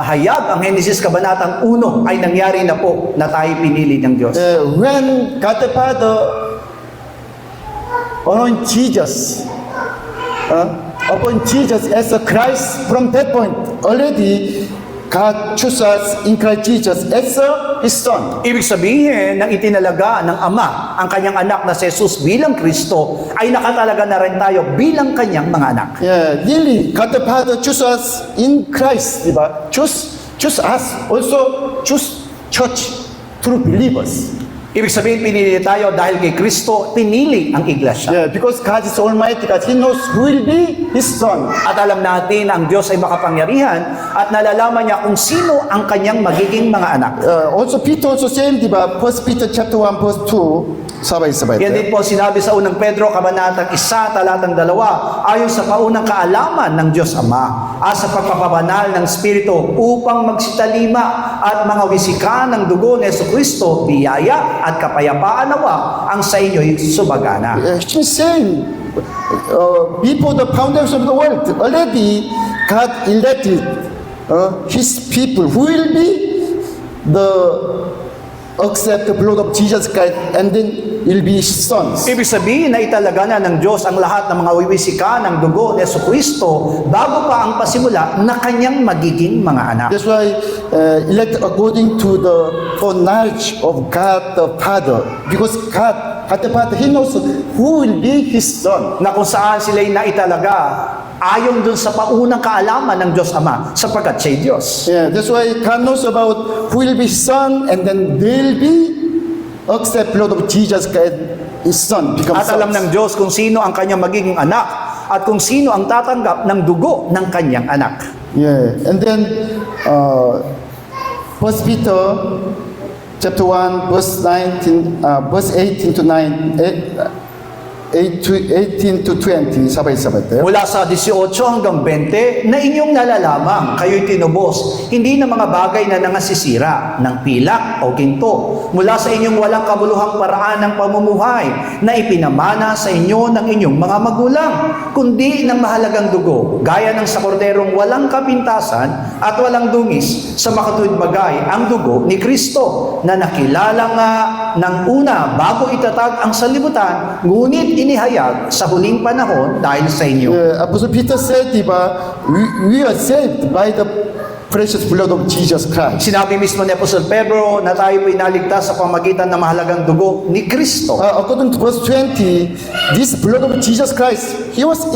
hayag ang Genesis Kabanatang 1, ay nangyari na po na tayo pinili ng Diyos. When God the Father anointed Jesus, upon Jesus as a Christ, from that point already God chose us in Christ Jesus as His Son. Ibig sabihin, nang itinalaga ng Ama ang kanyang anak na si Jesus bilang Kristo, ay nakatalaga na rin tayo bilang kanyang mga anak. Yeah, really, God the Father chose us in Christ, diba? Choose us, also choose church through believers. Ibig sabihin, pinili tayo dahil kay Kristo, pinili ang iglesia. Yeah, because God is Almighty, God, He knows who will be His Son. At alam natin na ang Diyos ay makapangyarihan at nalalaman niya kung sino ang kanyang magiging mga anak. Also, Peter also saying, diba? 1 Peter chapter 1, verse 2, sabay-sabay. Yan din po sinabi sa unang Pedro, Kabanatang 1, Talatang 2, ayon sa paunang kaalaman ng Diyos Ama, at sa pagpapabanal ng Espiritu upang magsitalima at mga wisika ng dugo ni Jesucristo, biyaya at kapayapaan nawa ang sa inyo'y subagana. He's saying, before the foundation of the world, already God elected His people who will be accept the blood of Jesus Christ, and then will be His sons. Ibig sabihin na italaga na ng Diyos ang lahat ng mga wiwisika ng dugo ni Jesucristo bago pa ang pasimula na kanyang magiging mga anak. That's why elect according to the foreknowledge of God the Father, because God the Father, He knows who will be His son. Na kung saan sila'y naitalaga ayon dun sa paunang kaalaman ng Diyos Ama sapagkat siya'y Diyos. Yeah, that's why God knows about who will be His son, and then they'll be accept blood of Jesus Christ, His son, become At alam ng sons. Diyos kung sino ang kanyang magiging anak at kung sino ang tatanggap ng dugo ng kanyang anak. Yeah, and then 1 Peter chapter 1, verse 18 to 20, sabay-sabay tayo. Mula sa 18 hanggang 20, na inyong nalalamang kayo'y tinubos, hindi na mga bagay na nangasisira ng pilak o ginto, mula sa inyong walang kabuluhang paraan ng pamumuhay na ipinamana sa inyo ng inyong mga magulang, kundi ng mahalagang dugo, gaya ng sa korderong walang kapintasan at walang dungis, sa makatuwid bagay ang dugo ni Kristo, na nakilala nga ng una bago itatag ang sanlibutan, ngunit inihayag sa huling panahon dahil sa inyo. Apostle Peter said, diba, we are saved by the precious blood of Jesus Christ. Sinabi mismo ni Apostol Pedro na tayo po inaligtas sa pamagitan ng mahalagang dugo ni Kristo. According to verse 20, this blood of Jesus Christ, He was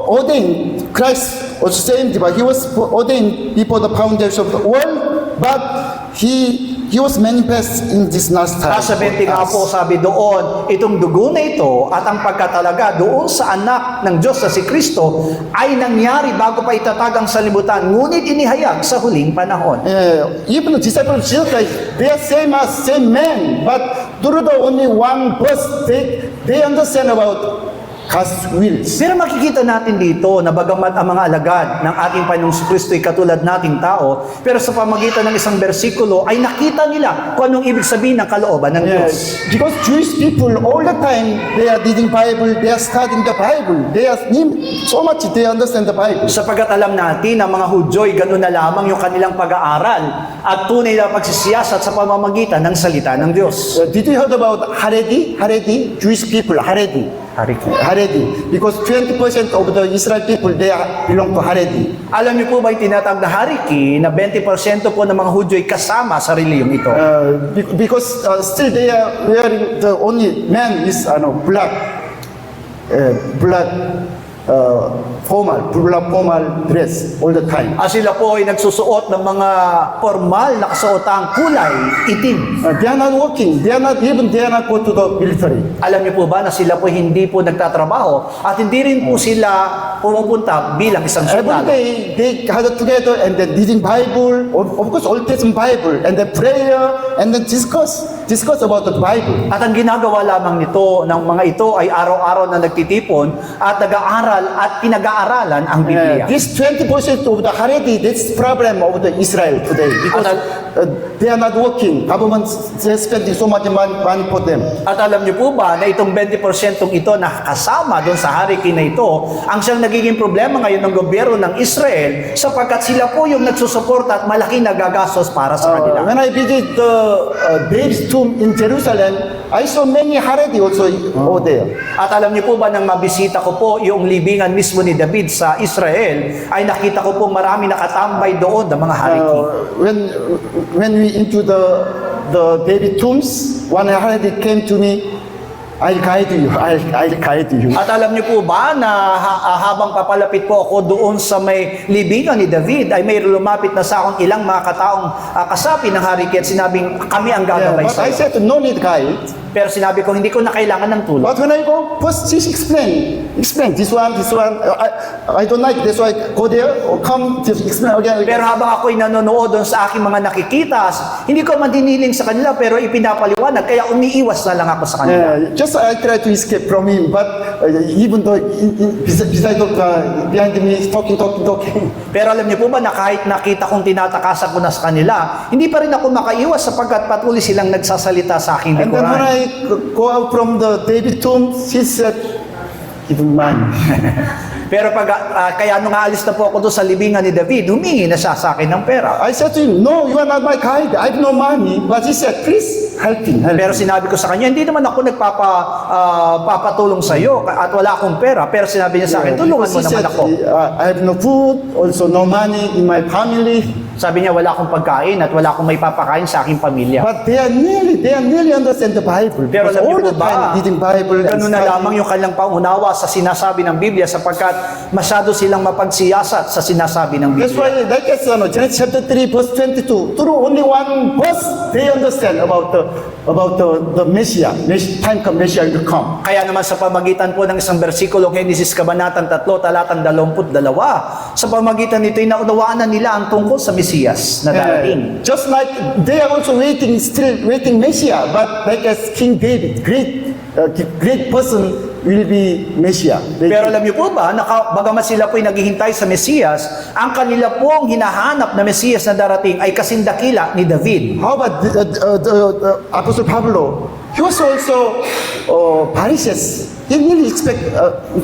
ordained. Christ was saying, diba, He was ordained before the foundation of the world, but He was manifest in this last time. Sa 20 nga po, sabi doon, itong dugo na ito at ang pagkatalaga doon sa anak ng Diyos na si Kristo ay nangyari bago pa itatag ang sanlibutan, ngunit inihayag sa huling panahon. Even the disciples of Jesus Christ, they are same men, but through the only one verse, they understand about God's wills. Pero makikita natin dito na bagamat ang mga alagad ng ating Panginoong Kristo ay katulad nating tao, pero sa pamagitan ng isang bersikulo ay nakita nila kung anong ibig sabihin ng kalooban ng Diyos. Because Jewish people all the time, they are reading Bible, they are studying the Bible, they are so much they understand the Bible. Sapagkat alam natin na mga Hudyo'y gano'n na lamang yung kanilang pag-aaral at tunay na pagsisiyasat sa pamamagitan ng salita ng Diyos. Did you heard about Haredi? Jewish people, Haredi. Because 20% of the Israel people, they belong to Haredi. Alam niyo po ba yung tinatawag na Hariki na 20% po ng mga Hudyo'y kasama sa reliyong ito? Because still they are wearing, the only man is blood formal dress all the time. Sila po ay nagsusuot ng mga formal na kasuotang kulay itim. They are not working. They are not go to the military. Alam niyo po ba na sila po hindi po nagtatrabaho at hindi rin po sila pumupunta bilang isang Every sundalo. day they gather together and then reading Bible, of course Old Testament Bible, and then prayer, and then discuss about the Bible. At ang ginagawa lamang nito ng mga ito ay araw-araw na nagtitipon at nag-aaral at pinag-aaralan ang Biblia. This 20% of the Haredi, that's problem of the Israel today because they are not working. Government is spending so much money for them. At alam niyo po ba na itong 20% ito na kasama doon sa hurricane na ito, ang siyang nagiging problema ngayon ng gobyerno ng Israel sapagkat sila po yung nagsusuporta at malaki nagagastos para sa kanila. When I visit the David's tomb in Jerusalem, I saw many Haredi also over there. At alam niyo po ba nang mabisita ko po yung libingan mismo ni David sa Israel, ay nakita ko po marami nakatambay doon ng mga hariki. When we into the David tombs, one Haredi came to me. I'll guide you. I'll guide you. At alam niyo po ba na habang papalapit po ako doon sa may libingan ni David, ay may lumapit na sa akong ilang mga kataong kasapi ng hariki at sinabing kami ang gagabay But sa I iyo. said no need guide. Pero sinabi ko hindi ko na kailangan ng tulong. But when I go, first just explain this one. I don't like this, so I go there or come just explain again. Pero habang ako'y nanonood doon sa aking mga nakikita, hindi ko man diniling sa kanila pero ipinapaliwanag kaya umiiwas na lang ako sa kanila. Just I try to escape from him, but even though beside behind me he's talking. Pero alam niyo po ba na kahit nakita kong tinatakasan ko na sa kanila, hindi pa rin ako makaiwas sapagkat patuloy silang nagsasalita sa aking And then when likuran. I go out from the David tomb, he said, "Give him money." Pero pag kaya nung aalis na po ako doon sa libingan ni David, humingi na siya sa akin ng pera. I said to him, "No, you are not my guide. I have no money." But he said, "Please help him." Pero sinabi ko sa kanya, hindi naman ako papatulong sa iyo at wala akong pera. Pero sinabi niya sa akin, tulungan mo Because he naman said, ako. I have no food, also no money in my family. Sabi niya, wala akong pagkain at wala akong may papakain sa aking pamilya. But they are nearly understand the Bible. Pero Because alam niyo all po the time ba, reading Bible and ganun na studying. lamang yung kanilang pangunawa sa sinasabi ng Biblia sapagkat masyado silang mapagsiyasat sa sinasabi ng That's Biblia. why, like I said, Genesis chapter 3, verse 22, through only one verse, they understand about the Messiah. Time come, Messiah will come. Kaya naman sa pamagitan po ng isang bersikulo, Genesis Kabanatang 3, talatang 22, sa pamagitan nito'y naunawaan na nila ang tungkol sa Mesiyas na darating. Just like they are also still waiting Messiah, but like as King David, great person will be Messiah. Pero alam niyo po ba, bagamat sila po'y naghihintay sa Mesiyas, ang kanila pong hinahanap na Mesiyas na darating ay kasindakila ni David. How about the Apostle Pablo? He was also Pharisees. He really expect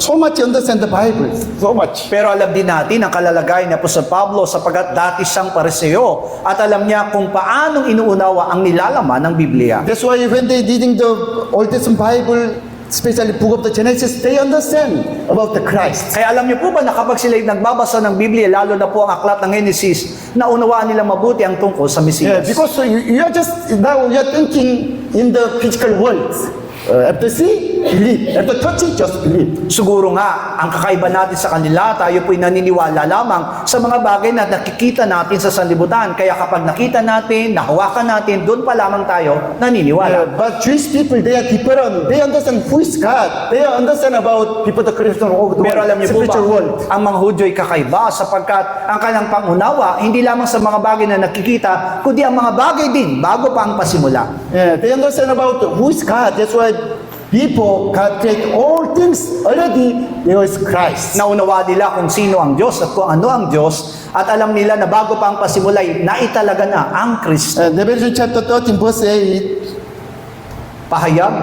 so much understand the Bible, so much. Pero alam din natin ang kalalagayan ni Apostol Pablo sapagkat dati siyang pariseo at alam niya kung paanong inuunawa ang nilalaman ng Biblia. That's why when they reading the Old Testament Bible, especially book of the Genesis, they understand about the Christ. Kaya alam niyo po ba na kapag sila'y nagbabasa ng Biblia, lalo na po ang aklat ng Genesis, naunawaan nila mabuti ang tungkol sa Yeah, Mesiyas. because you are just now you are thinking in the physical world. After see, believe. After touch it, just believe. Siguro nga, ang kakaiba natin sa kanila, tayo po'y naniniwala lamang sa mga bagay na nakikita natin sa sanlibutan. Kaya kapag nakita natin, nahawakan natin, doon pa lamang tayo naniniwala. But Jewish people, they are different. They understand who is God. They understand about people, the Christian of the Pero alam niyo po ba, spiritual world. ang mga Hudyo'y kakaiba sapagkat ang kanilang pangunawa, hindi lamang sa mga bagay na nakikita, kundi ang mga bagay din bago pa ang pasimula. Yeah, they understand about who is God. That's why people God create all things already. There is Christ. Naunawa nila kung sino ang Diyos at kung ano ang Diyos at alam nila na bago pa ang pasimulay, naitalaga na ang Kristo. Revelation chapter 13, verse 8. Pahayag,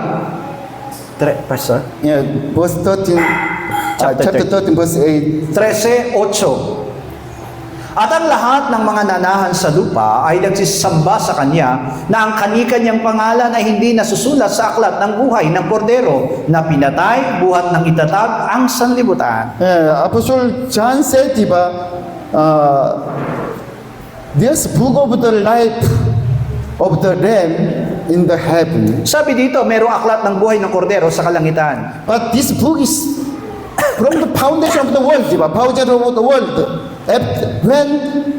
Pastor? Yeah, verse 13. Chapter 13, verse 8. 13:8. At ang lahat ng mga nanahan sa lupa ay nagsisamba sa Kanya na ang kani-kanyang pangalan ay hindi nasusulat sa aklat ng buhay ng kordero na pinatay, buhat ng itatag ang sanlibutan. Apostle John said, diba, there's book of the life of the Lamb in the heaven. Sabi dito, mayroong aklat ng buhay ng kordero sa kalangitan. But this book is from the foundation of the world, foundation of the world, when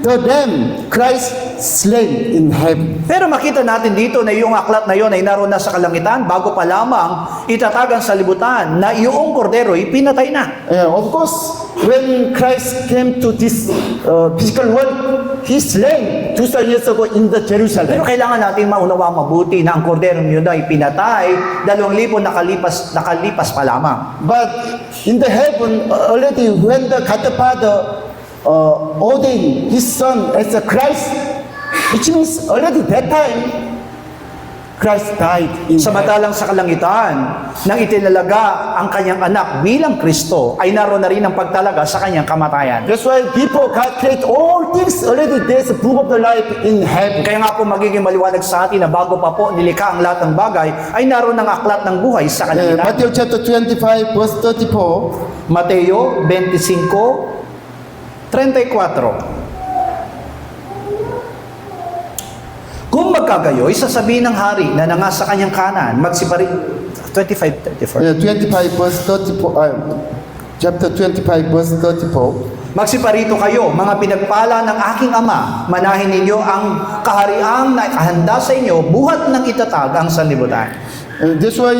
the Lamb, Christ slain in heaven. Pero makita natin dito na yung aklat na yon ay naroon na sa kalangitan bago pa lamang itatag ang salibutan na yung kordero'y pinatay na. Of course, when Christ came to this physical world, He slain 2,000 years ago in the Pero Jerusalem. kailangan natin maunawa mabuti na ang korderong yun ay pinatay 2,000 nakalipas pa lamang. But in the heaven, already when the God the Father ordained His Son as a Christ, which means already that time, Christ died in heaven. Samantalang sa kalangitan, nang itinalaga ang kanyang anak bilang Kristo, ay naroon na rin ang pagtalaga sa kanyang kamatayan. That's why people God create all things already. There's a book of the life in heaven. Kaya nga po magiging maliwanag sa atin na bago pa po nilikha ang lahat ng bagay, ay naroon ang aklat ng buhay sa kalangitan. Matthew chapter 25, verse 34. Mateo 25:34. Kung magkagayoy, sasabihin ng hari na nangasa kanyang kanan, magsipari... 25:34. 25 verse 34. Chapter 25 verse 34. Magsiparito kayo, mga pinagpala ng aking ama, manahin ninyo ang kahariang na handa sa inyo, buhat ng itatag ang sanlibutan. That's why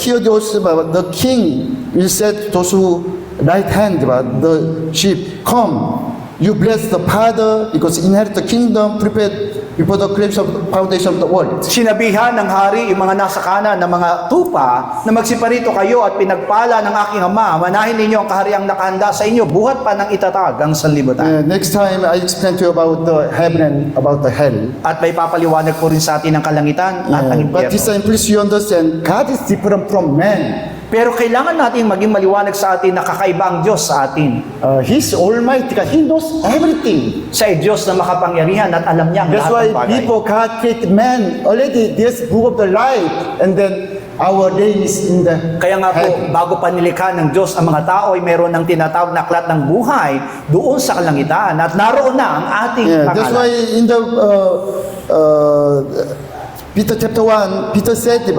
here also the king will set those who right hand the sheep, come, you bless the Father because inherit the kingdom prepared before the creation of the foundation of the world. Sinabihan ng hari yung mga nasa kanan ng mga tupa na magsiparito kayo at pinagpala ng aking ama, manahin ninyo ang kahariang nakahanda sa inyo, buhat pa ng itatag ang sanlibutan. Next time I explain to you about the heaven and about the hell. At may papaliwanag po rin sa atin ang kalangitan at ang But this impyerno. time please you understand, God is different from man. Pero kailangan natin maging maliwanag sa atin na kakaiba ang Diyos sa atin. He's almighty God. He knows everything. Siya ay Diyos na makapangyarihan at alam niya ang That's lahat why ng bagay. people God created man. Already this book of the life, and then our day is in the Kaya nga po, heaven. bago pa nilikha ng Diyos ang mga tao ay meron ng tinatawag na aklat ng buhay doon sa kalangitan at naroon na ang ating That's why pangalan. in the Peter chapter 1, Peter said,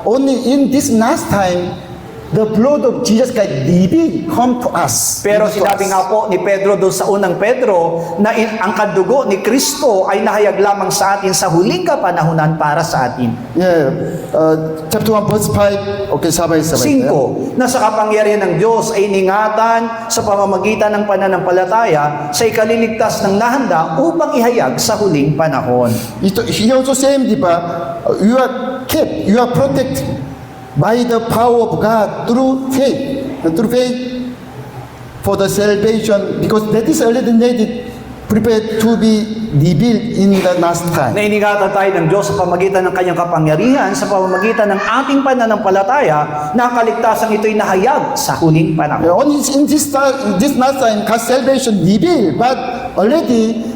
only in this last time, the blood of Jesus Christ living come to us. Pero Into sinabi us. nga po ni Pedro doon sa unang Pedro na ang kadugo ni Kristo ay nahayag lamang sa atin sa huling kapanahunan para sa atin. Chapter 1 verse 5. Okay, sabay. 5. Na sa kapangyarihan ng Diyos ay iningatan sa pamamagitan ng pananampalataya sa ikaliligtas ng nahanda upang ihayag sa huling panahon. He also said, you are kept, you are protected by the power of God through faith for the salvation, because that is already needed, prepared to be revealed in the last time. Na iningatan tayo ng Diyos sa pamagitan ng kanyang kapangyarihan, sa pamamagitan ng ating pananampalataya, na ang kaligtasan ito'y nahayag sa huling panahon. Only in this last time, God's salvation revealed, but already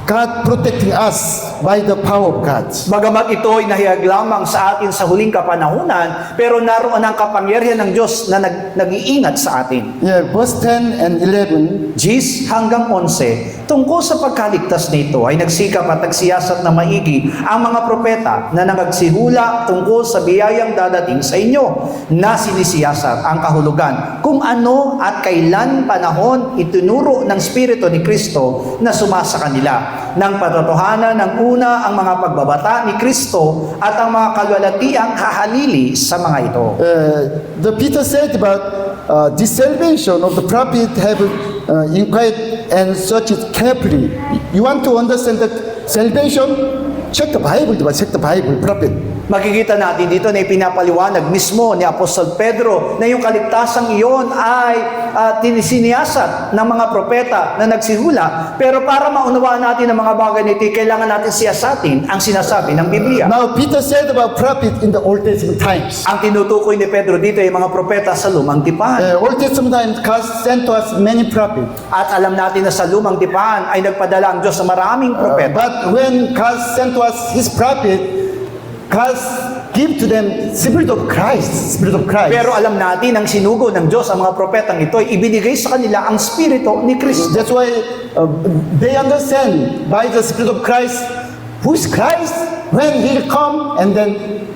God protecting us by the power of God. Bagamat ito'y nahayag lamang sa atin sa huling kapanahunan, pero naroon ang kapangyarihan ng Diyos na nag-iingat sa atin. Verse 10 and 11. 10 hanggang 11, tungkol sa pagkaligtas nito ay nagsikap at nagsiyasat na maigi ang mga propeta na nangagsihula tungkol sa biyayang dadating sa inyo, na sinisiyasat ang kahulugan kung ano at kailan panahon itinuro ng Espiritu ni Kristo na sumasa kanila, ng patotohanan ng una ang mga pagbabata ni Kristo at ang mga kalwalatiang hahalili sa mga ito. The Peter said about this salvation of the prophet have inquired and searched it carefully. You want to understand that salvation? Check the Bible, check the Bible, prophet. Makikita natin dito na ipinapaliwanag mismo ni Apostol Pedro na yung kaligtasang iyon ay tinisiniyasat ng mga propeta na nagsihula. Pero para maunawaan natin ang mga bagay nito, kailangan natin siyasatin ang sinasabi ng Biblia. Now, Peter said about prophet in the Old Testament times. Ang tinutukoy ni Pedro dito ay mga propeta sa lumang tipan. Old Testament times, God sent to us many prophets. At alam natin na sa lumang tipan ay nagpadala ang Diyos sa maraming propeta. But when God sent to us His prophet, God give to them Spirit of Christ. Spirit of Christ. Pero alam natin ang sinugo ng Diyos ang mga propetang ito ay ibinigay sa kanila ang Espiritu ni Kristo. That's why they understand by the Spirit of Christ who is Christ, when He'll come, and then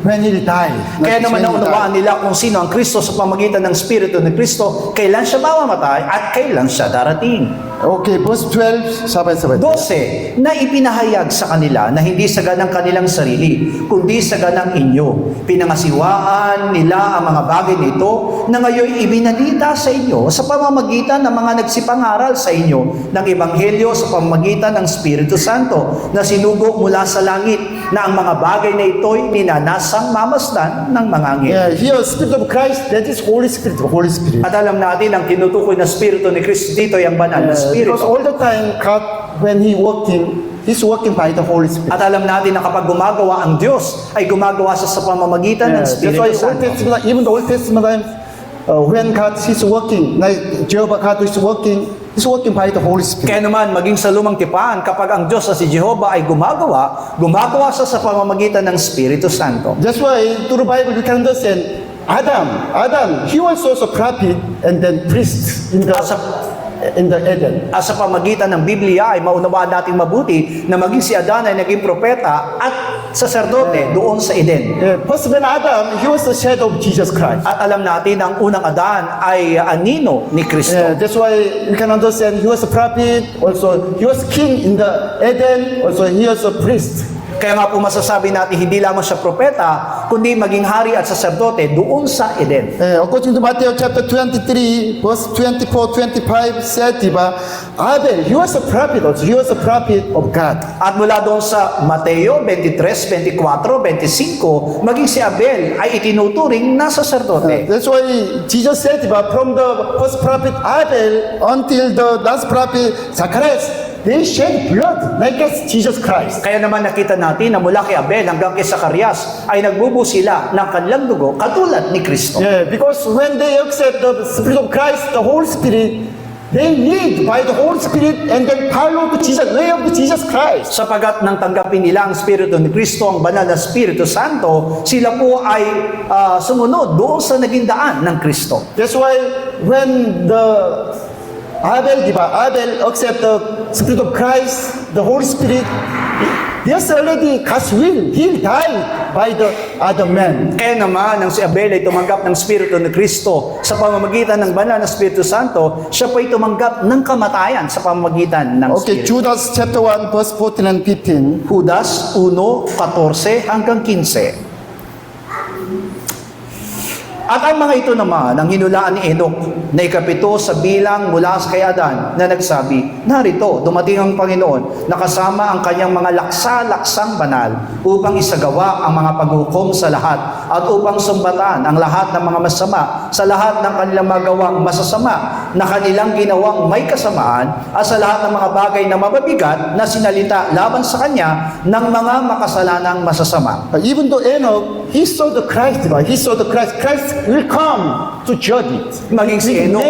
when He died. Kaya naman When He naunawaan nila kung sino ang Kristo sa pamagitan ng Espiritu ni Kristo, kailan siya mamamatay at kailan siya darating. died. Okay, verse 12, sabay-sabay. 12, na ipinahayag sa kanila na hindi sa ganang kanilang sarili, kundi sa ganang inyo. Pinangasiwaan nila ang mga bagay nito na ngayon ibinalita sa inyo sa pamamagitan ng mga nagsipangaral sa inyo ng Ebanghelyo sa pamamagitan ng Espiritu Santo na sinugo mula sa langit na ang mga bagay na ito'y ninanasang mamasdan ng mga anghel. Yeah, here, Spirit of Christ, that is Holy Spirit, Holy Spirit. At alam natin ang tinutukoy na Espiritu ni Kristo dito ay ang banal na Espiritu. Because all the time, God, when He's working by the Holy Spirit. At alam natin na kapag gumagawa ang Diyos, ay gumagawa siya sa pamamagitan ng That's Espiritu why Old Santo. Testament, even the Old Testament time, when God is working, like Jehovah God is working, He's working by the Holy Spirit. Kaya naman, maging sa lumang tipan, kapag ang Diyos na si Jehovah ay gumagawa siya sa pamamagitan ng Espiritu Santo. That's why through the Bible you can understand Adam, he was also prophet and then priest in the Eden. At sa pamagitan ng Biblia ay maunawaan natin mabuti na maging si Adan ay naging propeta at saserdote doon sa Eden. First when Adam, he was the shadow of Jesus Christ. At alam natin ang unang Adan ay anino ni Kristo. That's why you can understand he was a prophet, also he was king in the Eden, also he was a priest. Kaya nga po masasabi natin hindi lamang siya propeta, kundi maging hari at saserdote doon sa Eden. According to Matthew chapter 23, verse 24-25 said, diba, Abel, he was a prophet also. He was a prophet of God. At mula doon sa Mateo 23, 24, 25, maging si Abel ay itinuturing na saserdote. That's why Jesus said, diba, from the first prophet Abel until the last prophet Zacharias, they shed blood like as Jesus Christ. Kaya naman nakita natin na mula kay Abel hanggang kay Zacarias ay nagbubo sila ng kanilang dugo katulad ni Kristo. Because when they accept the Spirit of Christ, the Holy Spirit, they lead by the Holy Spirit and then follow the way of Jesus Christ. Sapagat nang tanggapin nila ang Espiritu ni Kristo, ang banal na Espiritu Santo, sila po ay sumunod doon sa naging daan ng Kristo. That's why when Abel accept the Spirit of Christ, the Holy Spirit, there's already God's will. He died by the other man. Kaya naman, nang si Abel ay tumanggap ng Espiritu ni Kristo sa pamamagitan ng banal na Espiritu Santo, siya po ay tumanggap ng kamatayan sa pamamagitan ng Okay, Espiritu. Judas chapter 1, verse 14 and 15. Judas 1:14 hanggang 15. At ang mga ito naman, ang hinulaan ni Enoch na ikapito sa bilang mula kay Adan na nagsabi, narito, dumating ang Panginoon, nakasama ang kanyang mga laksa-laksang banal upang isagawa ang mga paghukom sa lahat at upang sumbatan ang lahat ng mga masama sa lahat ng kanilang magawang masasama na kanilang ginawang may kasamaan at sa lahat ng mga bagay na mababigat na sinalita laban sa kanya ng mga makasalanang masasama. Even though Enoch, he saw the Christ, diba? He saw the Christ. Christ will come to judge it. Maging si Enoch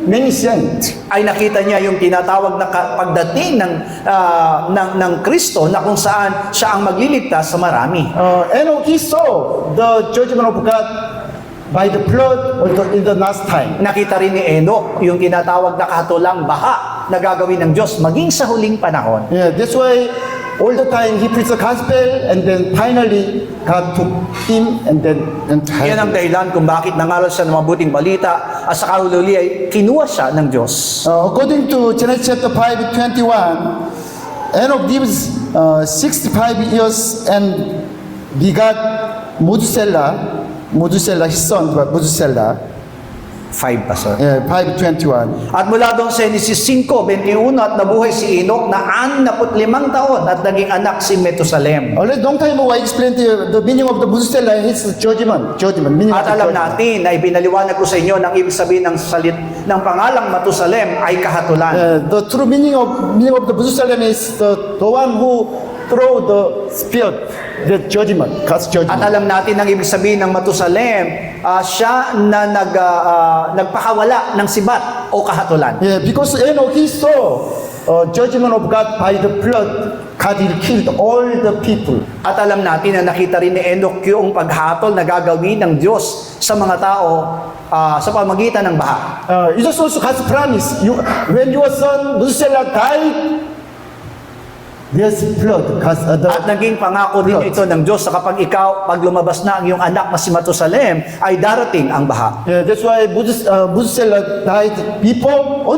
Many sins. ay nakita niya yung tinatawag na pagdating ng Kristo na kung saan siya ang magliligtas sa marami. Enoch, he saw the judgment of God by the flood in the last time. Nakita rin ni Enoch yung tinatawag na katulang baha na gagawin ng Diyos maging sa huling panahon. Yeah, that's why all the time he preached the gospel and then finally God took him and then Yan ang dahilan kung bakit nangaral siya ng mabuting balita at sa kahuli ay kinuha siya ng Diyos. According to Genesis chapter 5:21, Enoch lives 65 years and begot Methuselah, his son, Methuselah, 5 pa, sir. 5:21. At mula doon sa Genesis 5:21 at nabuhay si Enoch na 65 taon at naging anak si Metusalem. Already long time ago, I explained to you the meaning of the Methuselah is judgment. Meaning At of the alam judgment. natin na ibinaliwanag ko sa inyo ng ibig sabihin ng pangalang Matusalem ay kahatulan. The true meaning of the Methuselah is the one who throw the spear, the judgment, God's At judgment. alam natin ang ibig sabihin ng Matusalem, siya na nagpakawala ng sibat o kahatulan. Yeah, because Enoch he saw judgment of God by the flood. God will kill all the people. At alam natin na nakita rin ni Enoch yung paghatol na gagawin ng Diyos sa mga tao sa pamagitan ng baha. It is also God's promise. When your son Methuselah died, there's blood. At naging pangako din ito ng Diyos sa kapag ikaw, pag lumabas na ang iyong anak na si Matusalem, ay darating ang baha. Yeah, that's why Methuselah died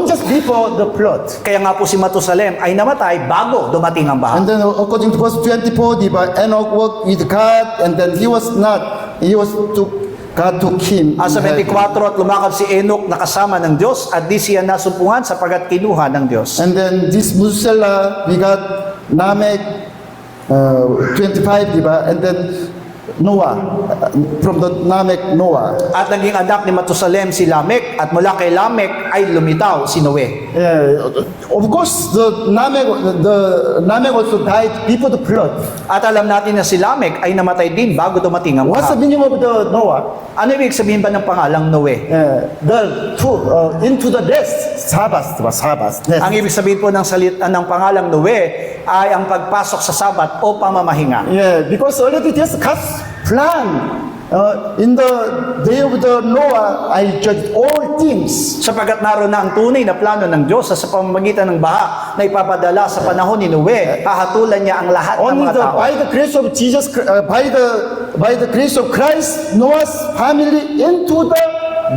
just before the flood. Kaya nga po si Matusalem ay namatay bago dumating ang baha. And then according to verse 24, Enoch walked with God, and then God took him. Sa 24 at lumakad si Enoch na kasama ng Diyos at di siya nasumpungan sapagat kinuha ng Diyos. And then this Methuselah, we got Lamech, 25, and then Noah, from the Lamech, Noah. At naging anak ni Matusalem si Lamech at mula kay Lamech ay lumitaw si Noe. Of course, the Lamech also died before the flood. At alam natin na si Lamech ay namatay din bago dumating ang What's the baha. meaning of the Noah? Ano ibig sabihin ba ng pangalang Noe? Into the nest, Sabbath, nest. Ang ibig sabihin po ng salita ng pangalang Noe ay ang pagpasok sa Sabat o pamamahinga. Yeah, because already there's God's plan. In the day of the Noah, I judged all things. Sapagat naroon na ang tunay na plano ng Diyos sa pamamagitan ng baha na ipapadala sa panahon ni Noe, hahatulan niya ang lahat ng Only mga tao. by the grace of Jesus, by the grace of Christ, Noah's family into the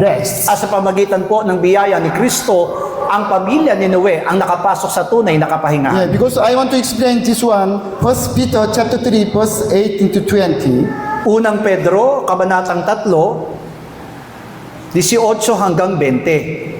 rest. Sa pamagitan po ng biyaya ni Kristo, ang pamilya ni Noe ang nakapasok sa tunay na kapahingahan. Yeah, because I want to explain this one. 1 Peter chapter 3, verse 18 to 20. Unang Pedro, kabanatang 3, 18 hanggang 20.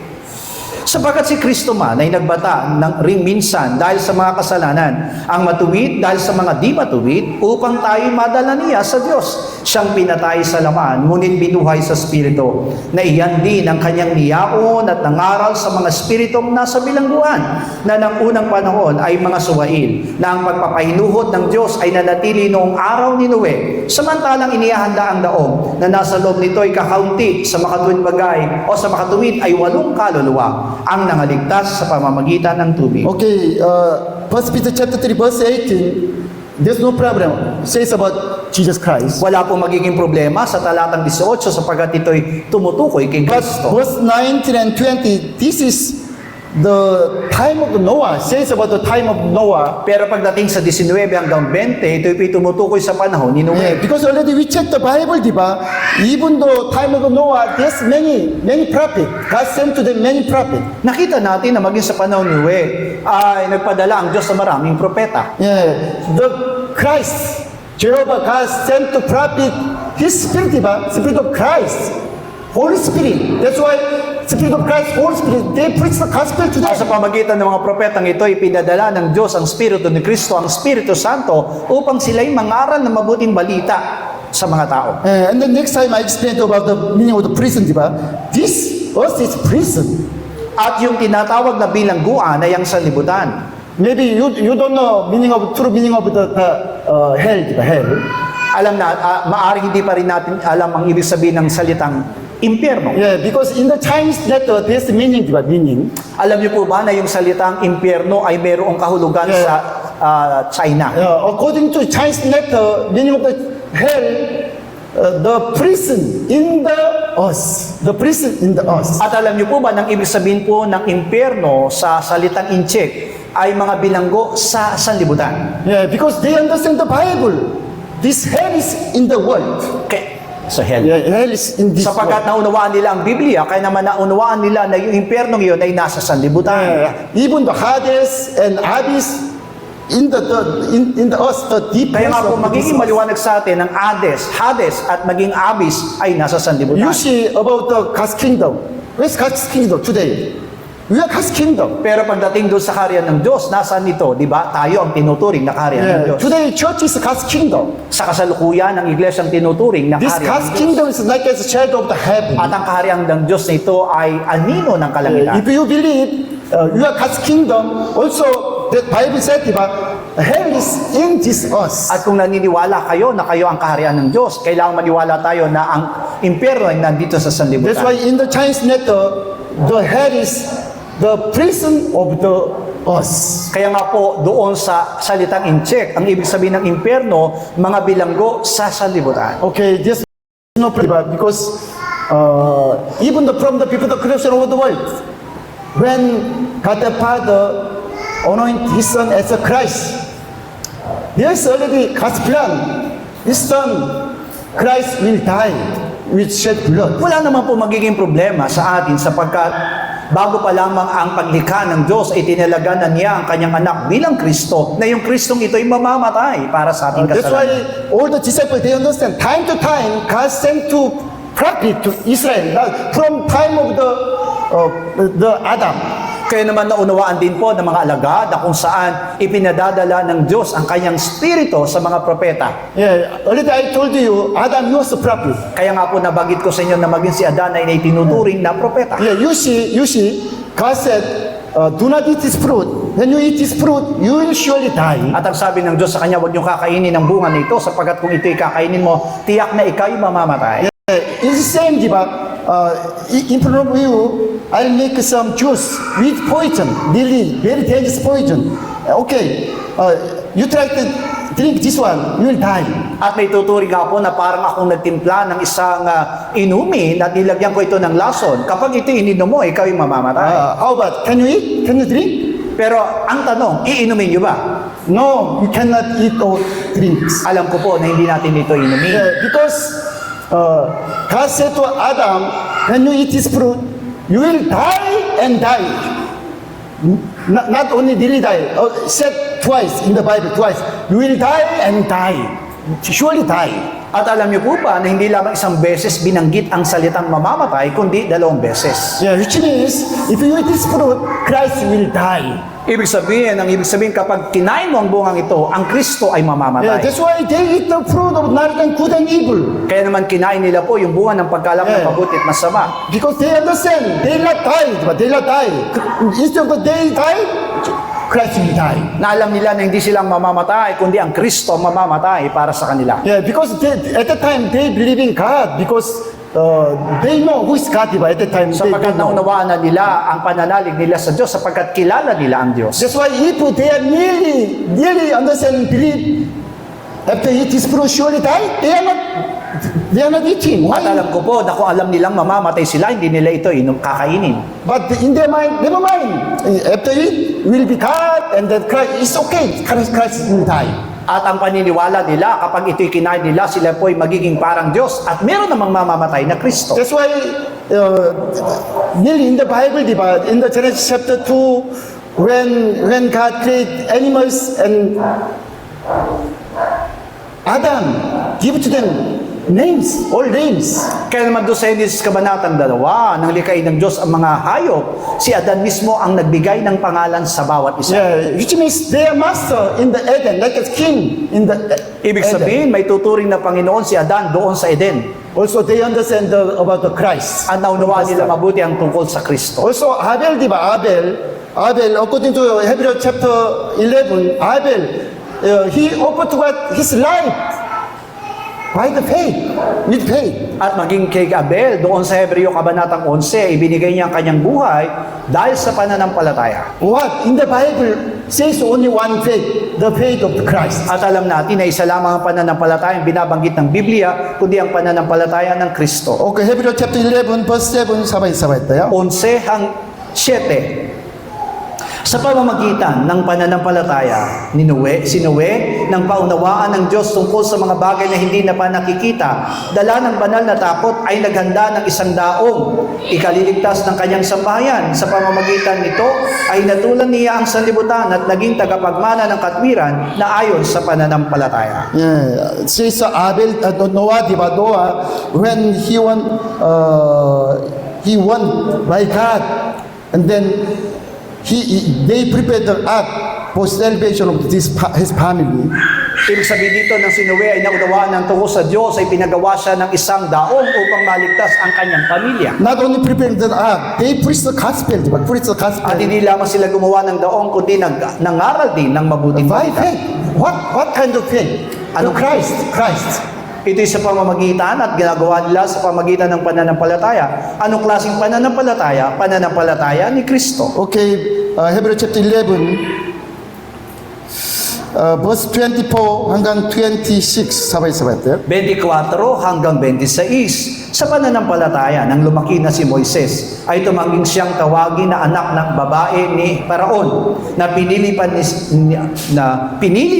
Sapagat si Kristo man ay nagbata ng ring minsan dahil sa mga kasalanan, ang matuwid dahil sa mga di matuwid, upang tayo madala niya sa Diyos. Siyang pinatay sa laman, ngunit binuhay sa Espiritu, na iyan din ang kanyang niyaon at nangaral sa mga Espiritong nasa bilangguan, na ng unang panahon ay mga suwail, na ang pagpapahinuhot ng Diyos ay nanatili noong araw ni Noe, samantalang inihanda ang daog, na nasa loob nito ay kakaunti sa makatuwid bagay, o sa makatuwid ay 8 kaluluwa, ang nangaligtas sa pamamagitan ng tubig. Okay, 1 Peter chapter 3, verse 18. There's no problem. It says about Jesus Christ. Wala pong magiging problema sa talatang 18 sapagat ito'y tumutukoy kay But Kristo. verse 19 and 20, this is the time of Noah. It says about the time of Noah. Pero pagdating sa 19 hanggang 20, ito'y tumutukoy sa panahon ni Yeah, Noe. because already we checked the Bible, diba? Even the time of Noah, there's many prophets. God sent to them many prophets. Nakita natin na maging sa panahon ni Noe ay nagpadala ang Diyos sa maraming propeta. Yeah, the Christ, Jehovah God sent to prophet His Spirit, diba? Spirit of Christ, Holy Spirit. That's why Spirit of Christ, Holy Spirit, they preach the gospel to Sa them. pamagitan ng mga propetang ito, ipinadala ng Diyos ang Espiritu ni Kristo, ang Espiritu Santo, upang sila'y mangaral ng mabuting balita sa mga tao. And then next time I explained about the meaning of the prison, diba? This earth is prison. At yung tinatawag na bilangguan ay ang sanlibutan. Maybe you don't know true meaning of the hell, diba? Hell. Alam na, maaring hindi pa rin natin alam ang ibig sabihin ng salitang impyerno. Yeah, because in the Chinese letter, there's meaning, diba? Meaning. Alam niyo po ba na yung salitang impyerno ay mayroong kahulugan Yeah. sa China? According to Chinese letter, meaning of the hell, the prison in the earth. The prison in the earth. At alam niyo po ba nang ibig sabihin po ng impyerno sa salitang incheck ay mga bilanggo sa sanlibutan? Yeah, because they understand the Bible. This hell is in the world. Sa hell. Yeah, hell is in this Sapagkat world. naunawaan nila ang Biblia, kaya naman naunawaan nila na yung impyernong yun ay nasa sanlibutan. Even the Hades and Abyss in the earth, the deep Kaya nga place po of this magiging earth. maliwanag sa atin ang Hades at maging Abyss ay nasa sanlibutan. You see about the God's kingdom. Where's God's kingdom today? We are God's kingdom. Pero pagdating doon sa kaharian ng Diyos, nasaan ito? Di ba? Tayo ang tinuturing na kaharian ng Yeah. Diyos. Today, church is God's kingdom. Sa kasalukuyan, ang iglesia ang tinuturing na This kaharian God's ng Diyos. kingdom is like as a shadow of the heaven. At ang kaharian ng Diyos na ito ay anino ng kalangitan. If you believe you are God's kingdom, also the Bible said, diba, hell is in this earth. At kung naniniwala kayo na kayo ang kaharian ng Diyos, kailangan maniwala tayo na ang impyerno ay nandito sa sanlibutan. That's why in the Chinese letter, the hell is the prison of the earth. Kaya nga po, doon sa salitang incheck, ang ibig sabihin ng impyerno, mga bilanggo sa sanlibutan. Okay, there's no problem because even from the people, the creation of the world, when God the Father anointed His Son as a Christ, there's already God's plan. His Son, Christ will die with shed blood. Wala naman po magiging problema sa atin sapagkat bago pa lamang ang paglikha ng Diyos ay tinalaga na niya ang kanyang anak bilang Kristo, na yung Kristong ito ay mamamatay para sa ating That's why kasalanan. all the disciples, they understand. Time to time, God sent to prophet to Israel. Now, from time of the Adam. Kaya naman naunawaan din po ng mga alagad na kung saan ipinadadala ng Diyos ang kanyang spirito sa mga propeta. Yeah, already I told you, Adam was a prophet. Kaya nga po nabanggit ko sa inyo na maging si Adan ay itinuturing na propeta. Yeah, you see, God said, do not eat this fruit. When you eat this fruit, you will surely die. At ang sabi ng Diyos sa kanya, huwag niyong kakainin ang bunga nito sapagkat kung ito'y kakainin mo, tiyak na ikaw'y mamamatay. It's the same, diba? In front of you, I'll make some juice with poison, really, very dangerous poison. Okay, you try to drink this one, you will die. At may tuturing ako na parang akong nagtimpla ng isang inumin at nilagyan ko ito ng lason. Kapag ito ininom mo, ikaw'y mamamatay. How about, can you eat? Can you drink? Pero ang tanong, iinumin niyo ba? No, you cannot eat or drink. Alam ko po na hindi natin ito inumin. Because God said to Adam, when you eat this fruit, you will die and die. Not only really die, said twice in the Bible, twice. You will die and die. Surely die. At alam niyo po ba na hindi lamang isang beses binanggit ang salitang mamamatay, kundi 2 beses. Yeah, which means, if you eat this fruit, Christ will die. Ibig sabihin kapag kinain mo ang bungang ito, ang Kristo ay Yeah, mamamatay. that's why they eat the fruit of knowledge and good and evil. Kaya naman kinain nila po yung bunga ng pagkalam ng Yeah. mabuti at masama. Because they understand, they not die, but they not die. Instead of they die, Christ will die. Na alam nila na hindi silang mamamatay, kundi ang Kristo ang mamamatay para sa kanila. Yeah, because at that time they believe in God because they know who is God. At that time, they Sapagkat know. naunawaan na nila ang pananalig nila sa Diyos, sapagkat kilala nila ang Diyos. That's why if they are really understand and believe, after eat this fruit surely die, they are not eating. At Why? alam ko po na kung alam nilang mamamatay sila, hindi nila ito kakainin. But in their mind, never mind. After it will be God, and then Christ, it's okay. Christ will die. At ang paniniwala nila, kapag ito'y kinain nila, sila po'y magiging parang Diyos at meron namang mamamatay na Kristo. That's why, nearly in the Bible, diba, in the Genesis chapter 2, when God created animals and Adam give to them names, all names. Kaya naman doon sa Genesis Kabanatang 2, nang likhain ng Diyos ang mga hayop, si Adan mismo ang nagbigay ng pangalan sa bawat isa. Yeah, which means they are master in the Eden, like a king in the Ibig Eden. sabihin, may tuturing na Panginoon si Adan doon sa Eden. Also, they understand about the Christ. At naunawaan nila mabuti ang tungkol sa Kristo. Also, Abel, diba? Abel, according to Hebrews chapter 11, Abel, he offered to God his life by the faith, with faith. At maging kay Abel, doon sa Hebreo Kabanatang 11, ibinigay niya ang kanyang buhay dahil sa pananampalataya. What? In the Bible, says only one faith, the faith of Christ. At alam natin na isa lamang ang pananampalataya ang binabanggit ng Biblia, kundi ang pananampalataya ng Kristo. Okay, Hebrews chapter 11, verse 7, sabay-sabay tayo. 11 hanggang 7. Sa pamamagitan ng pananampalataya ni si Noe, nang paunawaan ng Diyos tungkol sa mga bagay na hindi na pa nakikita, dala ng banal na takot ay naghanda ng isang daong ikaliligtas ng kanyang sambahayan. Sa pamamagitan nito ay natulan niya ang sanlibutan at naging tagapagmana ng katwiran na ayon sa pananampalataya. Yeah, says Abel, Noah, diba? Noah, when he won by God, and then they prepared the ark for salvation of his family. Ibig sabihin dito ng si Noe ay naunawaan ng tungkol sa Diyos ay pinagawa siya ng isang daong upang maligtas ang kanyang pamilya. Not only prepared the ark, they preached the gospel, diba? Preached the gospel. At hindi lamang sila gumawa ng daong, kundi nangaral din ng mabuting By balita. faith. What kind of faith? Ano? Christ. Ito'y sa pamamagitan at ginagawa nila sa pamagitan ng pananampalataya. Anong klaseng pananampalataya? Pananampalataya ni Kristo. Okay, Hebrews chapter 11, verse 24 hanggang 26, sabay-sabay tayo. 24 hanggang 26. Sa pananampalataya, nang lumaki na si Moises, ay tumanging siyang tawagin na anak ng babae ni Paraon, na pinili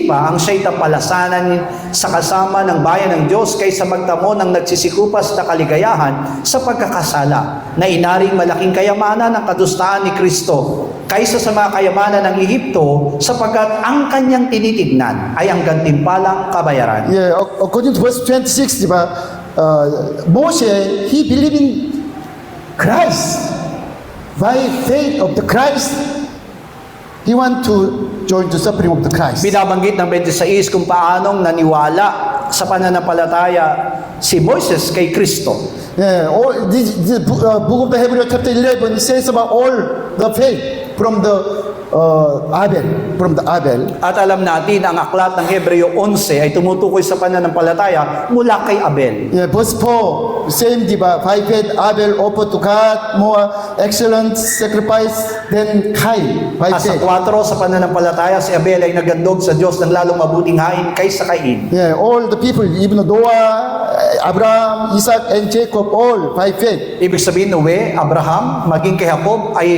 pa ang siya'y tapalasanan sa kasama ng bayan ng Diyos kaysa magtamo ng nagsisikupas na kaligayahan sa pagkakasala, na inaring malaking kayamanan ng kadustaan ni Kristo kaysa sa mga kayamanan ng Ehipto, sapagkat ang kanyang tinitignan ay ang gantimpalang kabayaran. Yeah, according to verse 26, diba, Moshe, he believed in Christ. By faith of the Christ, he want to join the suffering of the Christ. Binabanggit ng 26 kung paanong naniwala sa pananampalataya si Moses kay Kristo. Yeah, all this book of the Hebrew chapter 11 it says about all the faith from the Abel. At alam natin, ang aklat ng Hebreo 11 ay tumutukoy sa pananampalataya mula kay Abel. Yeah, verse 4, same diba? By faith Abel offered to God more excellent sacrifice than Cain. By At sa faith. 4, sa pananampalataya, si Abel ay nagandog sa Diyos ng lalong mabuting hain kaysa Cain. Yeah, all the people, even Noah, Abraham, Isaac, and Jacob, all by faith. Ibig sabihin, Noe, Abraham, maging kay Jacob ay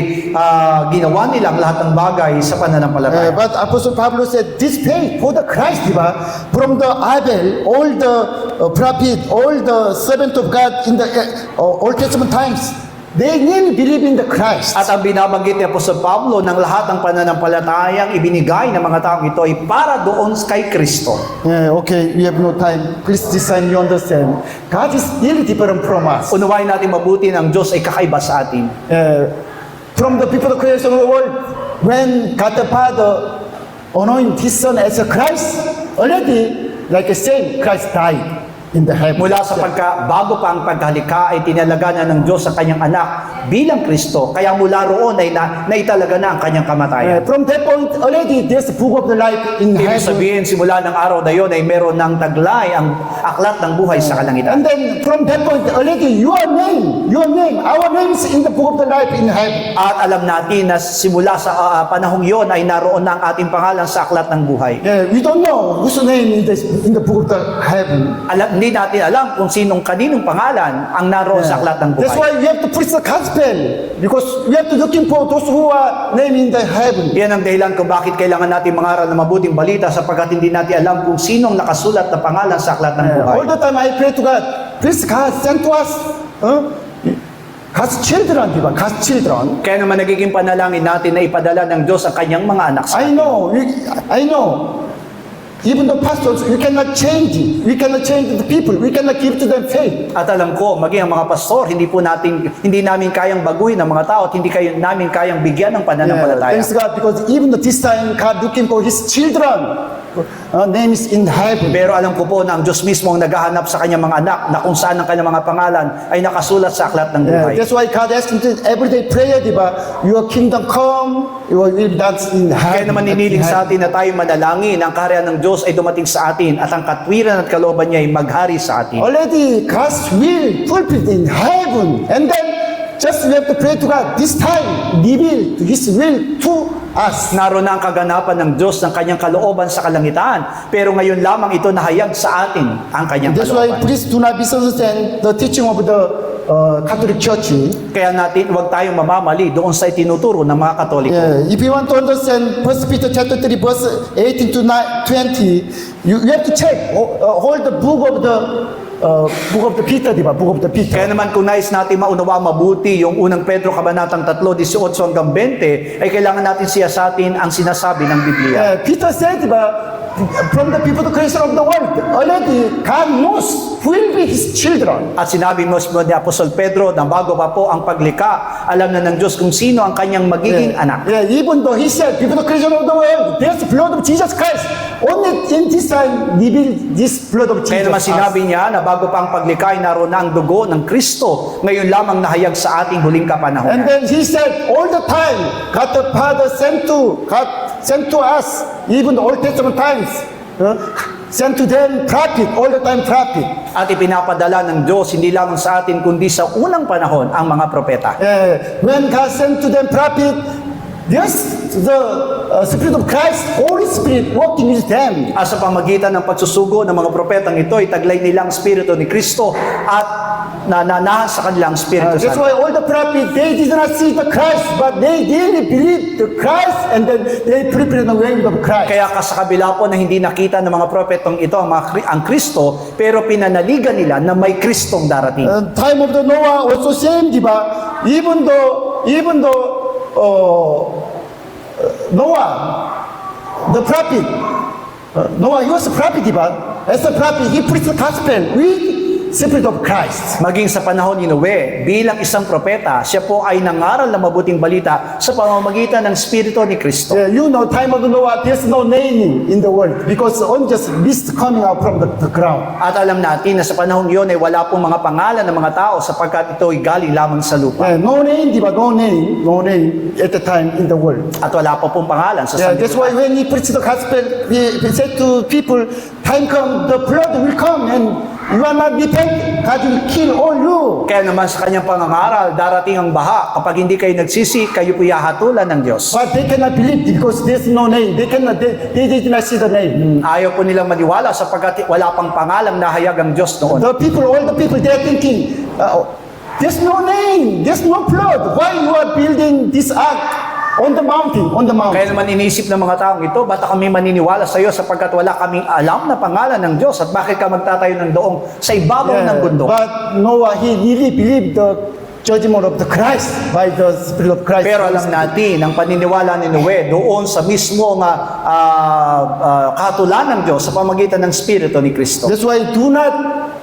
ginawa nilang lahat ng bagay sa pananampalataya. But Apostle Pablo said, this faith for the Christ, diba? From the Abel, all the prophet, all the servant of God in the Old Testament times, they didn't believe in the Christ. At ang binabanggit ni Apostol Pablo ng lahat ng pananampalatayang ibinigay ng mga taong ito ay para doon kay Kristo. Yeah, okay, we have no time. Please this time you understand. God is really different from us. Unawain natin mabuti ng Diyos ay kakaiba sa atin. From the people of creation of the world, when God the Father anointed His Son as a Christ, already, like I said, Christ died in the heaven. Mula sa bago pa ang paghalika ay tinalaga na ng Diyos sa kanyang anak bilang Kristo. Kaya mula roon ay naitalaga na ang kanyang kamatayan. From that point, already there's the book of the life in Ibig heaven. sabihin, simula ng araw na yon ay meron ng taglay ang aklat ng buhay sa kalangitan. And then from that point, already your name, our names in the book of the life in heaven. At alam natin na simula sa panahong yon ay naroon na ang ating pangalan sa aklat ng buhay. Yeah, we don't know whose name in the book of the heaven. Hindi natin alam kung kaninong pangalan ang naroon sa aklat ng That's buhay. why we have to preach the gospel, because we have to looking for those who are named in the heaven. Yan ang dahilan kung bakit kailangan natin mangaral ng mabuting balita, sapagkat hindi natin alam kung sinong nakasulat na pangalan sa aklat ng buhay. All the time I pray to God, please God send to us God's children, diba? God's children. Kaya naman nagiging panalangin natin na ipadala ng Diyos ang kanyang mga anak sa I atin. know. Even the pastors, we cannot change it. We cannot change the people. We cannot give to them faith. At alam ko, maging ang mga pastor, hindi namin kayang baguhin ang mga tao at hindi namin kayang bigyan ng pananampalataya. Thanks God, because even this time, God looking for His children. Names in heaven. Pero alam ko po na ang Diyos mismo ang naghahanap sa kanyang mga anak na kung saan ang kanyang mga pangalan ay nakasulat sa aklat ng buhay. That's why God asked him to everyday prayer, diba? Your kingdom come, your will be done in Kaya heaven. naman niniling sa atin na tayo manalangin, ang kaharian ng Diyos ay dumating sa atin at ang katwiran at kalooban niya ay maghari sa atin. Already God's will fulfilled in heaven. And then just we have to pray to God. This time, reveal His will to us. Naroon na ang kaganapan ng Diyos ng kanyang kalooban sa kalangitan. Pero ngayon lamang ito nahayag sa atin ang kanyang That's why kalooban. please do not misunderstand the teaching of the Catholic Church. Kaya natin, huwag tayong mamamali doon sa itinuturo ng mga Katoliko. If you want to understand 1 Peter chapter 3 verse 18 to 20, you have to check all the book of the Peter, diba? Book of the Peter. Kaya naman kung nais natin maunawa mabuti yung unang Pedro Kabanatang 3, 18 hanggang 20, ay kailangan natin siyasatin ang sinasabi ng Biblia. Peter said, diba, from the people, the creation of the world, already God knows who will be His children. At sinabi mo ni Apostol Pedro na bago pa po ang paglikha, alam na ng Diyos kung sino ang kanyang magiging anak. Even though He said, people, the creation of the world, there's the blood of Jesus Christ. Only in this time, reveal this blood of Jesus Kaya naman sinabi niya na bago pa ang paglikha ay naroon na ang dugo ng Kristo, ngayon lamang nahayag sa ating huling And kapanahonan. then He said, all the time, God the Father sent to us, even the Old Testament times, sent to them prophet, all the time prophet. At ipinapadala ng Diyos hindi lamang sa atin kundi sa unang panahon ang mga propeta. When God sent to them prophet, yes, the Spirit of Christ, Holy Spirit, working with them. At sa pamagitan ng pagsusugo ng mga propetang ito, itaglay nilang Espiritu ni Kristo at sa kanilang Espiritu That's Santo. why all the prophets, they did not see the Christ, but they really believed the Christ, and then they prepared the way of Christ. Kaya sa kabila po na hindi nakita ng mga propetong ito ang Kristo, pero pinanaligan nila na may Kristong darating. Time of the Noah also same, di ba? Even though Noah, the prophet, Noah, he was a prophet, di ba? As a prophet, he preached the gospel with Spirit of Christ. Maging sa panahon ni Noe, bilang isang propeta, siya po ay nangaral ng mabuting balita sa pamamagitan ng Espiritu ni Kristo. You know, time of the Noah, there's no naming in the world because only just mist coming out from the ground. At alam natin na sa panahon yun ay wala pong mga pangalan ng mga tao sapagkat ito ay galing lamang sa lupa. No name, di ba? No name at the time in the world. At wala pa pong pangalan sa That's why sanlibutan. when he preached the gospel, he said to people, time come, the flood will come and you are not repent, God will kill all you. Kaya naman sa kanyang pangangaral, darating ang baha. Kapag hindi kayo nagsisi, kayo po hahatulan ng Diyos. But they cannot believe because there's no name. They did not see the name. Ayaw po nilang maniwala sapagkat wala pang pangalang nahayag ang Diyos noon. All the people, they are thinking, there's no name, there's no flood. Why you are building this ark on the mountain, Kaya naman inisip ng mga taong ito, bata kami maniniwala sa iyo sapagkat wala kaming alam na pangalan ng Diyos at bakit ka magtatayo ng doong sa ibabaw ng bundok. But Noah, he really believed the judgment of the Christ by the Spirit of Christ. Pero alam natin, ang paniniwala ni Noe doon sa mismo nga kahatulan ng Diyos sa pamagitan ng Espiritu ni Kristo. That's why do not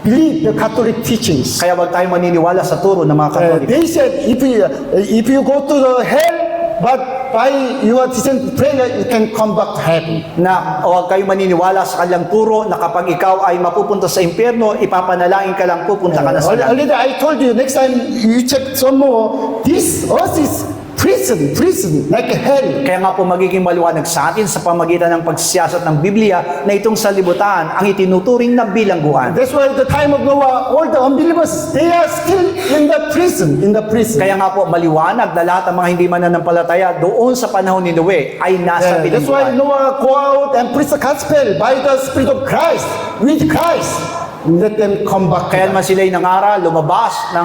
believe the Catholic teachings. Kaya wag tayo maniniwala sa turo ng mga Katoliko. They said if you go to the hell, but by your decent prayer, you can come back to heaven. Na huwag kayo maniniwala sa kanyang turo na kapag ikaw ay mapupunta sa impyerno, ipapanalangin ka lang, pupunta ka na sa langit. Already I told you, next time you check some more, this earth is prison, like hell. Kaya nga po magiging maliwanag sa atin sa pamagitan ng pagsisiyasat ng Biblia na itong sanlibutan ang itinuturing na bilangguan. That's why the time of Noah, all the unbelievers, they are still in the prison, Kaya nga po maliwanag na lahat ng mga hindi mananampalataya doon sa panahon ni Noe ay nasa That's why bilangguan. Noah go out and preach the gospel by the Spirit of Christ, with Christ. Let them come back. Kaya naman sila'y nangaral, lumabas,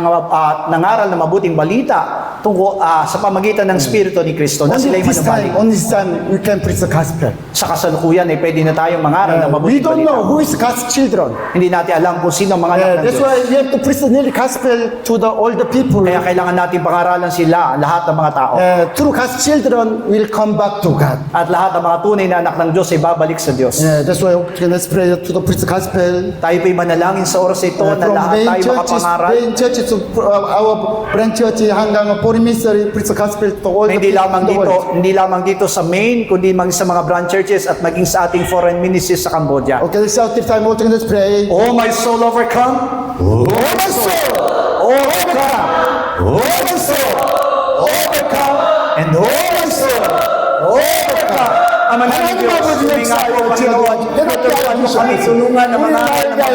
nangaral na mabuting balita tungkol sa pamagitan ng Espiritu ni Kristo na sila'y manumbalik. On this time, we can preach the gospel. Sa kasalukuyan ay pwede na tayong mangaral ng We mabuting don't balita. know who is God's children. Hindi natin alam kung sino ang mga anak ng That's Diyos. why we have to preach the new gospel to all the people. Kaya kailangan natin pangaralan sila, lahat ng mga tao. True God's children will come back to God. At lahat ng mga tunay na anak ng Diyos ay babalik sa Diyos. That's why let's pray to the preach the gospel. Tayo po'y manalangin sa oras ito na From lahat tayo makapangaral. main churches to our branch church hanggang foreign ministry preach the gospel to all the Hindi people lamang in the dito, world. hindi lamang dito sa main, kundi maging sa mga branch churches at maging sa ating foreign ministries sa Cambodia. Okay, let's shout this time. Let's pray. Oh my soul overcome. Oh my soul, Overcome. oh my soul, Overcome. And oh my soul. Overcome. Ama namin Diyos, huminga po, Panginoon. Tutulungan mo kami, tulungan ng mga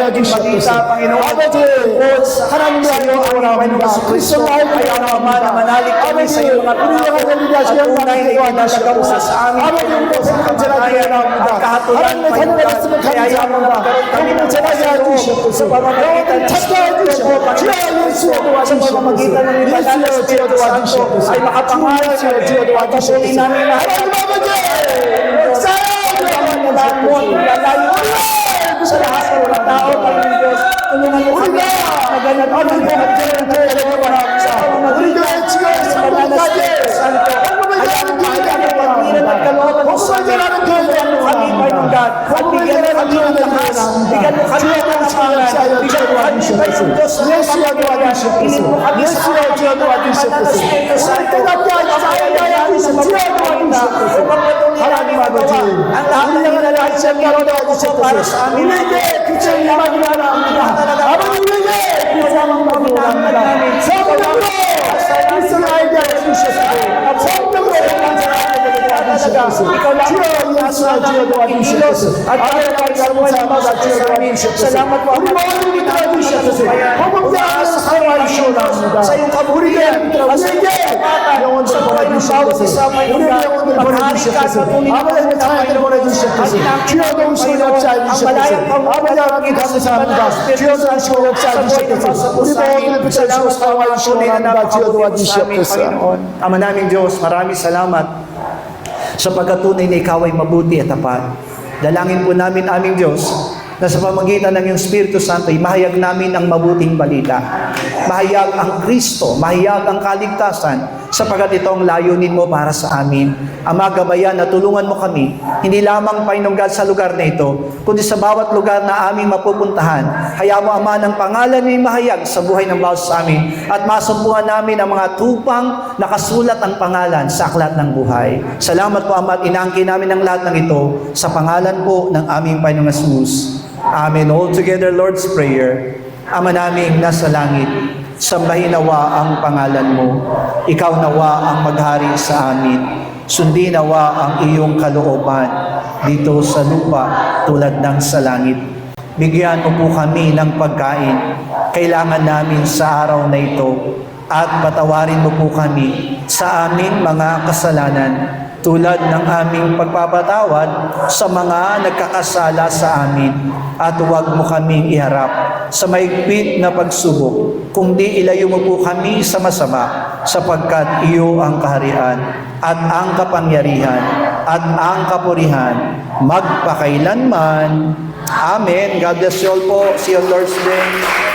maging balita, Panginoon. Tungkol sa iyo, ang Panginoon sa Kristo. Kaya ang Ama na manalig kami sa iyo mga pangako. At tunay na itinatagap sa amin. Tungkol sa kamatayan at kahatulan, Panginoon. Kaya ayaw mo magkaroon kami ng pagkakalo sa pamamagitan ng Espiritu mo, Panginoon. Sa pamamagitan ng ibadan ng Espiritu Santo ay makapangaral sa iyo. At patuloy namin lahat. Sa lahat ng mga tao, Panginoon Diyos, tulungan mo kami na ganap ang mga sa banal na Espiritu Santo. Ayaw mo kami ang pagmira ng kalooban mo sa amin. Tulungan mo kami, Panginoon God, at bigyan mo kami ng lakas. Bigyan mo kami ng kapangan. Bigyan mo kami, Panginoon Diyos, ng pagmamagitan. Inip mo kami sa Panginoon ng banal na Espiritu Santo. Kaya sa pagmamagitan, upang patuloy namin magawa ang lahat ng nilalahad sa Panginoon para sa amin. Hindi! Kitsay naman nila ang lahat talaga. Abang hindi! Pinamang pagmamagitan namin. Sa Panginoon! Sa Panginoon! Ikaw lang ang namin pagkikilos at pagkakaroon sa buhay ng mga sa amin. Salamat po, Ama. Umaasa sa kawaisyon sa iyong kaburihan at sa iyong kapatan sa buhay ng bawat kasama iyong maghari ka at patuloy na Panginoon at inangkin ang malayang pamamalang ginasa sa mga Espiritu Santo sa buhay ng mga sa puso amin. Salamat po, Ama. Tunay na napakabuti sa amin, Panginoon. Ama naming Diyos, maraming salamat sa pagkatunay na ikaw ay mabuti at tapat. Dalangin po namin, aming Diyos, na sa pamagitan ng iyong Espiritu Santo ay mahayag namin ang mabuting balita. Mahayag ang Kristo, mahayag ang kaligtasan, sapagat ito ang layunin mo para sa amin. Ama, gabayan na tulungan mo kami, hindi lamang Panginoong God sa lugar na ito, kundi sa bawat lugar na aming mapupuntahan. Hayaan mo, Ama, ng pangalan ni mahayag sa buhay ng bawat sa amin at masumpungan namin ang mga tupang nakasulat ang pangalan sa aklat ng buhay. Salamat po, Ama, at inaangkin namin ang lahat ng ito sa pangalan po ng aming Panginoong Jesus. Amen. All together, Lord's Prayer. Ama naming nasa langit, sambahin nawa ang pangalan mo. Ikaw nawa ang maghari sa amin. Sundin nawa ang iyong kalooban dito sa lupa tulad ng sa langit. Bigyan mo po kami ng pagkain kailangan namin sa araw na ito at patawarin mo po kami sa aming mga kasalanan tulad ng aming pagpapatawad sa mga nagkakasala sa amin at huwag mo kaming iharap sa maigpit na pagsubok, kundi ilayo mo po kami sa masama sapagkat iyo ang kaharian at ang kapangyarihan at ang kapurihan magpakailanman. Amen. God bless you all po. See you on Lord's Day.